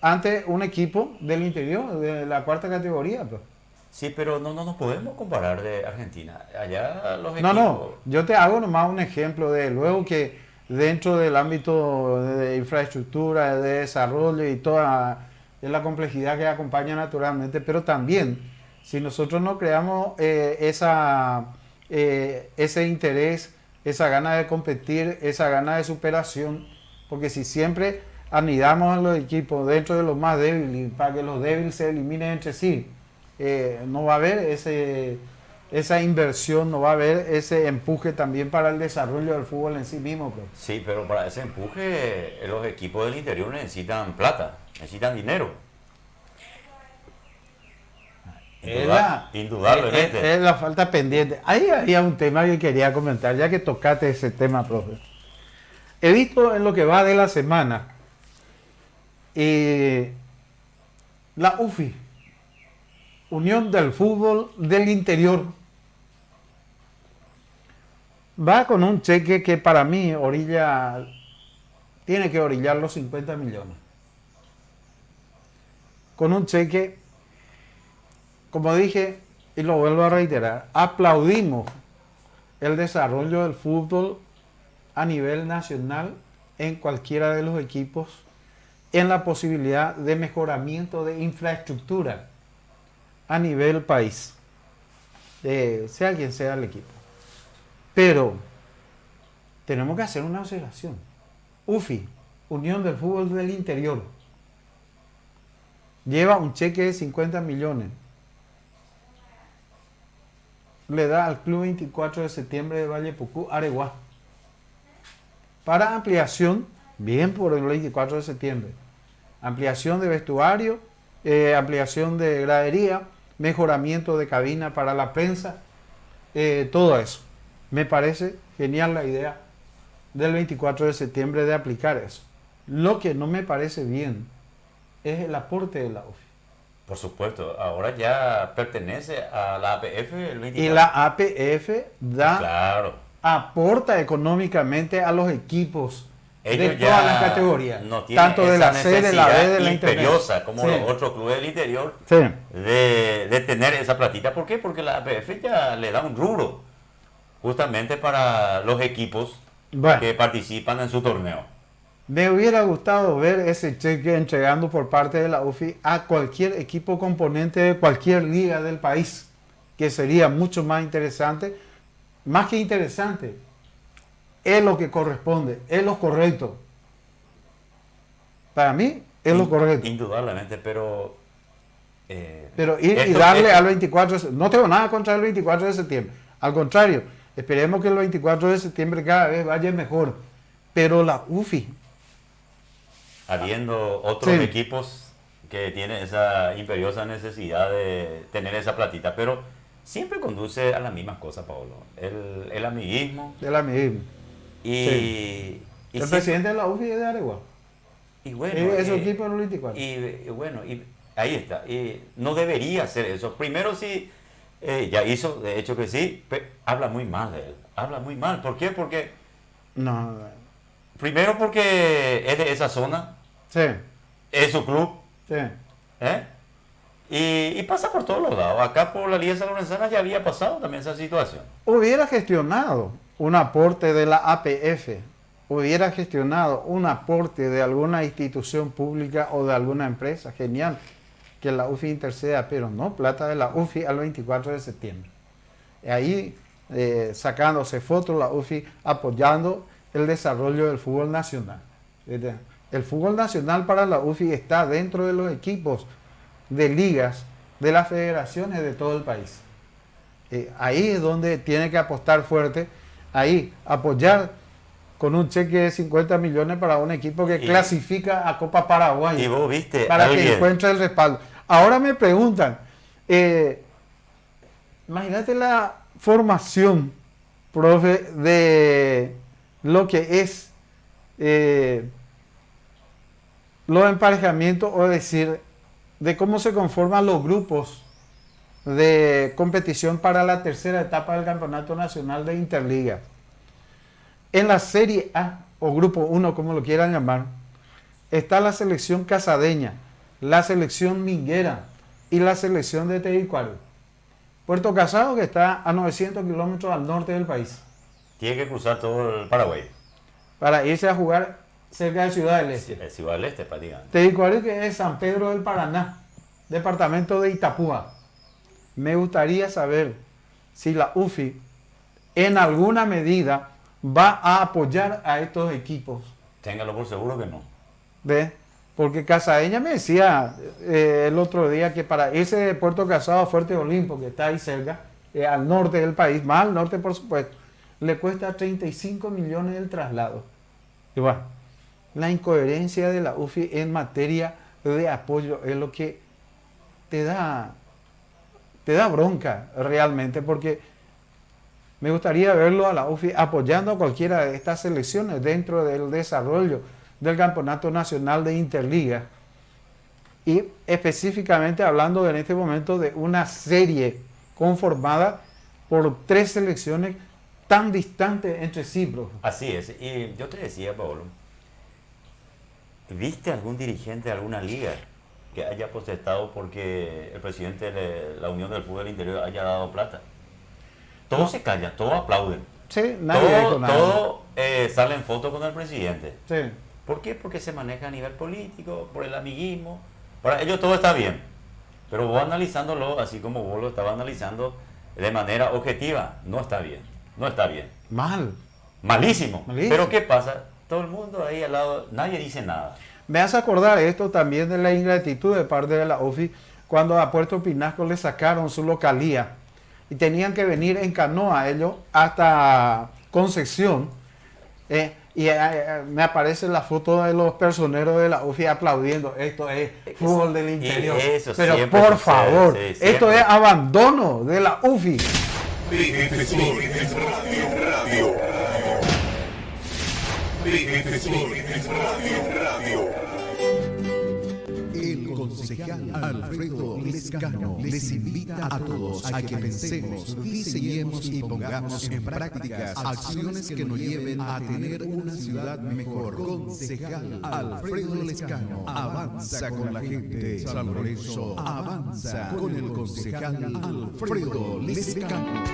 ante un equipo del interior, de la cuarta categoría. Pues. Sí, pero no podemos comparar de Argentina. Allá los equipos... No, yo te hago nomás un ejemplo de luego que dentro del ámbito de infraestructura, de desarrollo y toda la complejidad que acompaña naturalmente, pero también si nosotros no creamos ese interés, esa gana de competir, esa gana de superación, porque si siempre anidamos a los equipos dentro de los más débiles para que los débiles se eliminen entre sí, no va a haber esa inversión, no va a haber ese empuje también para el desarrollo del fútbol en sí mismo. Pues. Sí, pero para ese empuje los equipos del interior necesitan plata, necesitan dinero. Indudablemente. Es la falta pendiente. Ahí había un tema que quería comentar, ya que tocaste ese tema, profe. He visto en lo que va de la semana, la UFI, Unión del Fútbol del Interior, va con un cheque que para mí tiene que orillar los 50 millones. Con un cheque, como dije, y lo vuelvo a reiterar, aplaudimos el desarrollo del fútbol a nivel nacional en cualquiera de los equipos, en la posibilidad de mejoramiento de infraestructura a nivel país, sea quien sea el equipo. Pero tenemos que hacer una observación. UFI, Unión del Fútbol del Interior, lleva un cheque de 50 millones. Le da al Club 24 de septiembre de Valle Pucú, Areguá, para ampliación, bien por el 24 de septiembre, ampliación de vestuario, ampliación de gradería, mejoramiento de cabina para la prensa, todo eso. Me parece genial la idea del 24 de septiembre de aplicar eso. Lo que no me parece bien es el aporte de la UFI. Por supuesto, ahora ya pertenece a la APF el 24. Y la APF Claro. aporta económicamente a los equipos Ellos de todas las categorías, tanto de la C, de la B, de la imperiosa, Internet. como Sí. los otros clubes del interior, Sí. de tener esa platita. ¿Por qué? Porque la APF ya le da un rubro justamente para los equipos Bueno. que participan en su torneo. Me hubiera gustado ver ese cheque entregando por parte de la UFI a cualquier equipo componente de cualquier liga del país, que sería mucho más interesante, más que interesante, es lo que corresponde, es lo correcto. Para mí es lo correcto. Indudablemente, pero... Pero ir y darle al 24 de septiembre, no tengo nada contra el 24 de septiembre, al contrario, esperemos que el 24 de septiembre cada vez vaya mejor, pero la UFI... Habiendo otros Sí. equipos que tienen esa imperiosa necesidad de tener esa platita, pero siempre conduce a las mismas cosas, Pablo. El amiguismo De la misma. y... Sí. y El siempre- presidente de la UFI es de Areguá. y bueno, Es su equipo en el 24. y bueno, y ahí está. Y no debería hacer eso. Primero, si Ya hizo, de hecho que sí, habla muy mal de él. Habla muy mal. ¿Por qué? Porque... No. Primero porque es de esa zona. Sí. Es su club. Sí. Y pasa por todos los lados. Acá por la Liga Sanlorenzana ya había pasado también esa situación. Hubiera gestionado un aporte de la APF, hubiera gestionado un aporte de alguna institución pública o de alguna empresa, genial, que la UFI interceda, pero no, plata de la UFI al 24 de septiembre. Ahí sacándose fotos la UFI apoyando el desarrollo del fútbol nacional. El fútbol nacional para la UFI está dentro de los equipos de ligas de las federaciones de todo el país. Ahí es donde tiene que apostar fuerte, ahí apoyar con un cheque de 50 millones para un equipo que clasifica a Copa Paraguay. Y vos viste para que encuentre el respaldo. Ahora me preguntan, imagínate la formación, profe, de lo que es los emparejamientos, o decir, de cómo se conforman los grupos de competición para la tercera etapa del Campeonato Nacional de Interliga. En la Serie A, o Grupo 1, como lo quieran llamar, está la selección casadeña, la selección minguera y la selección de Teguicuaro. Puerto Casado, que está a 900 kilómetros al norte del país. Tiene que cruzar todo el Paraguay. Para irse a jugar cerca de Ciudad del Este. Ciudad del Este, prácticamente. Teguicuaro, que es San Pedro del Paraná, departamento de Itapúa. Me gustaría saber si la UFI en alguna medida va a apoyar a estos equipos. Téngalo por seguro que no. ¿Ve? Porque Casadeña me decía el otro día que para irse de Puerto Casado a Fuerte Olimpo, que está ahí cerca, al norte del país, más al norte por supuesto, le cuesta 35 millones el traslado. Y bueno, la incoherencia de la UFI en materia de apoyo es lo que te da bronca realmente, porque me gustaría verlo a la UFI apoyando a cualquiera de estas selecciones dentro del desarrollo del Campeonato Nacional de Interliga, y específicamente hablando en este momento de una serie conformada por 3 selecciones tan distantes entre sí, profe. Así es, y yo te decía, Pablo, ¿viste algún dirigente de alguna liga que haya protestado porque el presidente de la Unión del Fútbol Interior haya dado plata? Todos se callan, todos aplauden. Sí, nadie dijo nada. Todo salen fotos con el presidente. Sí. ¿Por qué? Porque se maneja a nivel político, por el amiguismo. Para ellos todo está bien. Pero vos analizándolo, así como vos lo estabas analizando de manera objetiva, no está bien. No está bien. Mal. Malísimo. Pero ¿qué pasa? Todo el mundo ahí al lado, nadie dice nada. Me hace acordar esto también de la ingratitud de parte de la UFI cuando a Puerto Pinasco le sacaron su localía y tenían que venir en canoa ellos hasta Concepción. Y me aparece la foto de los personeros de la UFI aplaudiendo. Esto es fútbol del interior. Pero por favor, esto es abandono de la UFI. BF Sport Radio. BF Sport Radio. El concejal Alfredo Lescano les invita a todos a que pensemos, diseñemos y pongamos en prácticas acciones que nos lleven a tener una ciudad mejor. Concejal Alfredo Lescano avanza con la gente. San Lorenzo avanza con el concejal Alfredo Lescano.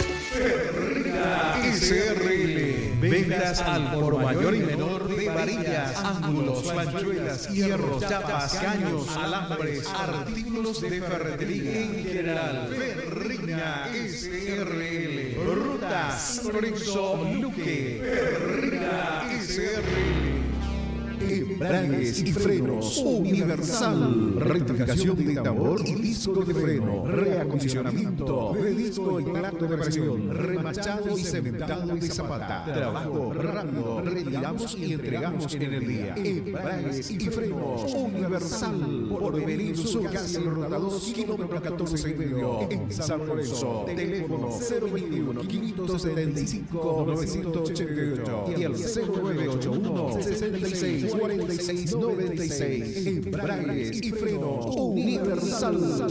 SRL, ventas al por mayor y menor de varillas, ángulos, planchuelas, hierros, chapas, caños, alambres, artículos de ferretería en general. Ferrina SRL, Rutas Lorenzo Luque. Ferrina SRL. Embragues y frenos Universal, rectificación de tambor y disco de freno, reacondicionamiento de disco y plato de presión, remachado y cementado de zapata, trabajo rápido, retiramos y entregamos en el día. Embragues y frenos Universal, por venir su casa en Ruta 2, kilómetro 14 y medio, en San Lorenzo. Teléfono 021 575 988 y el 0981 66 4696. Embragues y frenos Universal.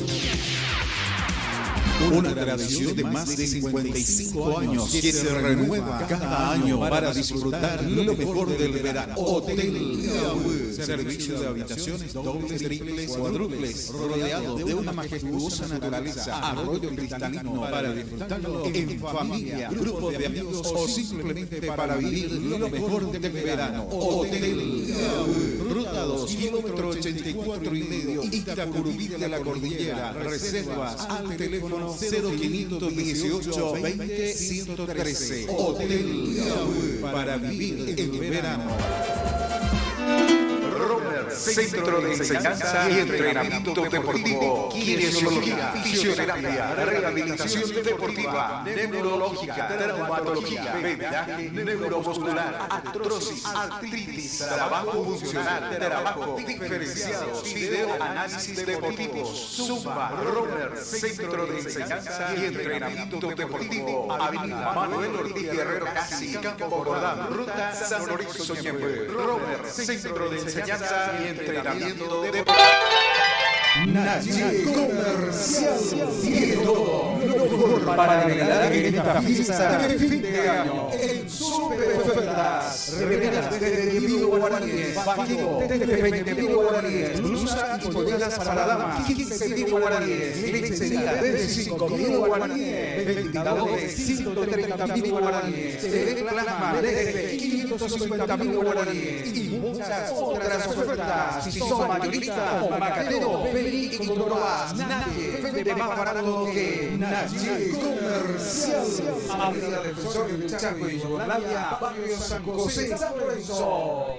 Una tradición de más de 55 años que se renueva cada año para disfrutar lo mejor del verano. Hotel Iaú, servicio de habitaciones dobles, triples, cuádruples, rodeado de una majestuosa naturaleza, arroyo cristalino para disfrutarlo en familia, grupo de amigos o simplemente para vivir lo mejor del verano. Hotel Iaú, ruta 2, kilómetro 84,5, Itacurubí de la Cordillera. Reservas al teléfono 0518 20 113. Hotel Iaú, para vivir el verano. Centro de Enseñanza y Entrenamiento Deportivo, Kinesiología, Fisioterapia, Rehabilitación Deportiva, Neurológica, Traumatología, Vendaje Neuromuscular, Artrosis, Artritis, Trabajo Funcional, Trabajo Diferenciado, Video Análisis Deportivos, Zumba, Roller, Centro de Enseñanza y Entrenamiento Deportivo, Avenida Manuel Ortiz Guerrero Casi, Campo Jordán, Ruta San Lorenzo Ñembe, Roller, Centro de Enseñanza y Entrenamiento Deportivo. Naye Comercial tiene todo lo mejor para regalar en esta fiesta de fin de año. En super ofertas, remeras de 10.000 guaraníes, vaquero de 20.000 guaraníes, blusas y polleras para damas 15.000 guaraníes, lencería de 5.000 guaraníes, ventiladores 130.000 guaraníes, TV plasma de 550.000 guaraníes y muchas otras ofertas. Si sos mayorista o macatero, vení y comprobás. Nadie vende más barato que Naye Comercial. Avenida Defensor del Chaco y Yugoslavia, barrio San José, San Lorenzo.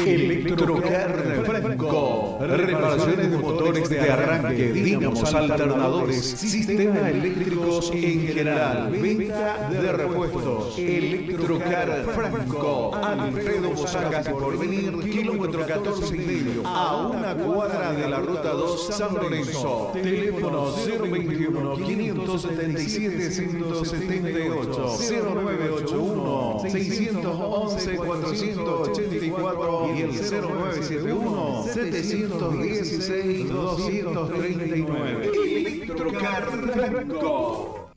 Electrocar Franco, reparaciones de motores de arranque, dínamos, alternadores, sistemas eléctricos en general, venta de repuestos. Electrocar Franco, Alfredo Bosaca por venir, kilómetro 14,5, a una cuadra de la ruta 2 San Lorenzo. Teléfono 021 577 178 0981 611 484 y el 0971 716 239. Electrocar Franco.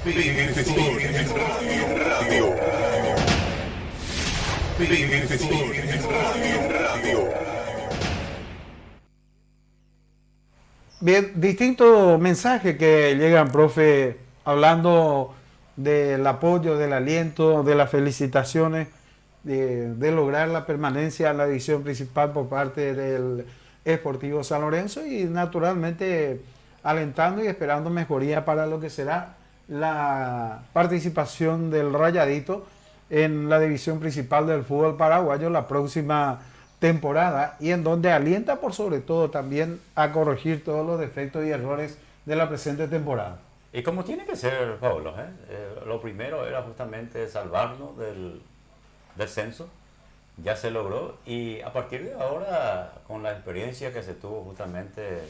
PF Sport en Radio. PF Sport en Radio. Bien, distintos mensajes que llegan, profe, hablando del apoyo, del aliento, de las felicitaciones, de lograr la permanencia en la división principal por parte del Sportivo San Lorenzo y naturalmente alentando y esperando mejoría para lo que será la participación del Rayadito en la división principal del fútbol paraguayo la próxima temporada y en donde alienta por sobre todo también a corregir todos los defectos y errores de la presente temporada. Y como tiene que ser, Pablo, lo primero era justamente salvarnos del descenso, ya se logró y a partir de ahora, con la experiencia que se tuvo justamente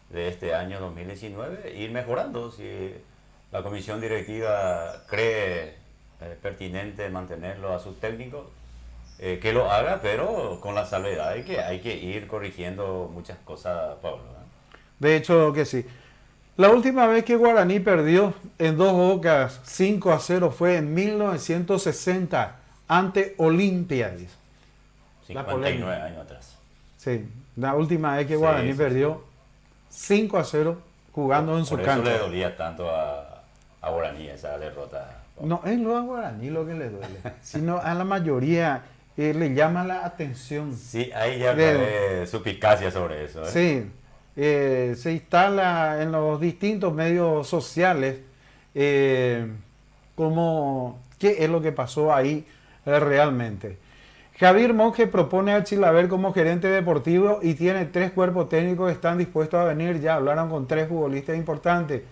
de este año 2019, ir mejorando. Si la comisión directiva cree pertinente mantenerlo a sus técnicos, que lo haga, pero con la salvedad de que hay que ir corrigiendo muchas cosas, Pablo. De hecho que sí. La última vez que Guaraní perdió en Dos Bocas 5-0 fue en 1960 ante Olimpia. 59 años atrás. Sí, la última vez que Guaraní perdió 5-0 jugando en su cancha. Por eso le dolía tanto a Guaraní esa derrota. No es lo a Guaraní lo que le duele, sino a la mayoría le llama la atención. Sí, ahí ya ve suspicacia sobre eso. Sí, se instala en los distintos medios sociales como qué es lo que pasó ahí realmente. Javier Monge propone a Chilaver como gerente deportivo y tiene 3 cuerpos técnicos que están dispuestos a venir. Ya hablaron con 3 futbolistas importantes.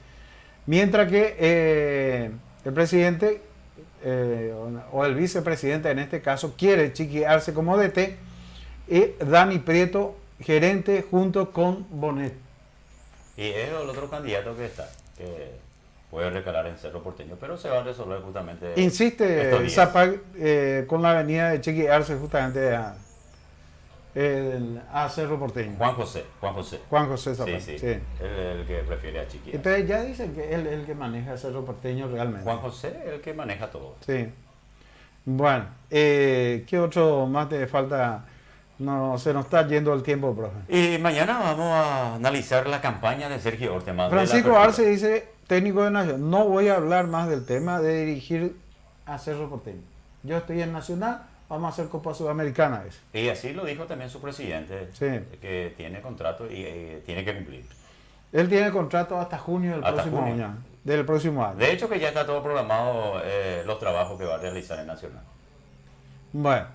Mientras que el presidente o el vicepresidente en este caso quiere chiquearse como DT y Dani Prieto gerente junto con Bonet. Y es el otro candidato que está, que puede recalar en Cerro Porteño, pero se va a resolver justamente. Insiste Zapag con la venida de chiquearse justamente a Cerro Porteño. Juan José. Juan José Zapata. Sí. Sí. Él es el que prefiere a Chiqui. Entonces ya dicen que él es el que maneja Cerro Porteño realmente. Juan José es el que maneja todo. Sí. Bueno, ¿qué otro más te falta? No, se nos está yendo el tiempo, profe. Y mañana vamos a analizar la campaña de Sergio Ortema. Francisco Arce dice, técnico de Nacional, no voy a hablar más del tema de dirigir a Cerro Porteño. Yo estoy en Nacional, vamos a hacer Copa Sudamericana. Y así lo dijo también su presidente, Sí. que tiene contrato y tiene que cumplir. Él tiene contrato hasta junio del próximo año. De hecho que ya está todo programado los trabajos que va a realizar en Nacional. Bueno,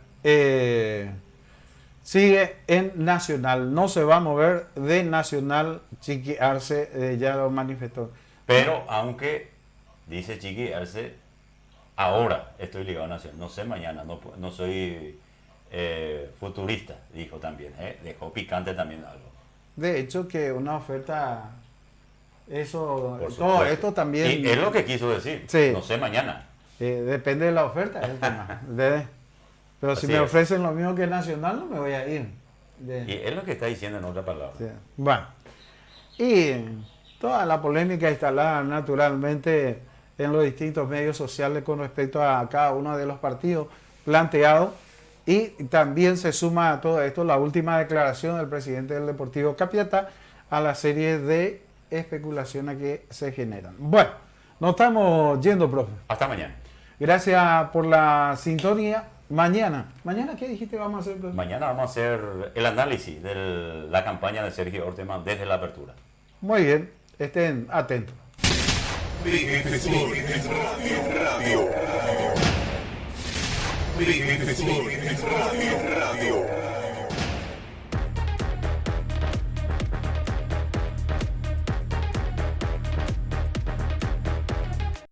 sigue en Nacional, no se va a mover de Nacional. Chiqui Arce ya lo manifestó. Pero aunque, dice Chiqui Arce, ahora estoy ligado a Nacional, no sé mañana, no soy futurista, dijo también, dejó picante también algo. De hecho que una oferta, eso, Por todo supuesto. esto también... Y es lo que quiso decir, Sí. no sé mañana. Depende de la oferta, es el tema. Pero si Así me es. ofrecen lo mismo que Nacional, no me voy a ir. Y es lo que está diciendo en otra palabra. Sí. Bueno, y toda la polémica instalada naturalmente en los distintos medios sociales con respecto a cada uno de los partidos planteados, y también se suma a todo esto la última declaración del presidente del Deportivo Capiatá a la serie de especulaciones que se generan. Bueno, nos estamos yendo, profe. Hasta mañana. Gracias por la sintonía. Mañana, ¿qué dijiste vamos a hacer, profe? Mañana vamos a hacer el análisis de la campaña de Sergio Ortema desde la apertura. Muy bien, estén atentos. PF Sport en radio. PF Sport en radio.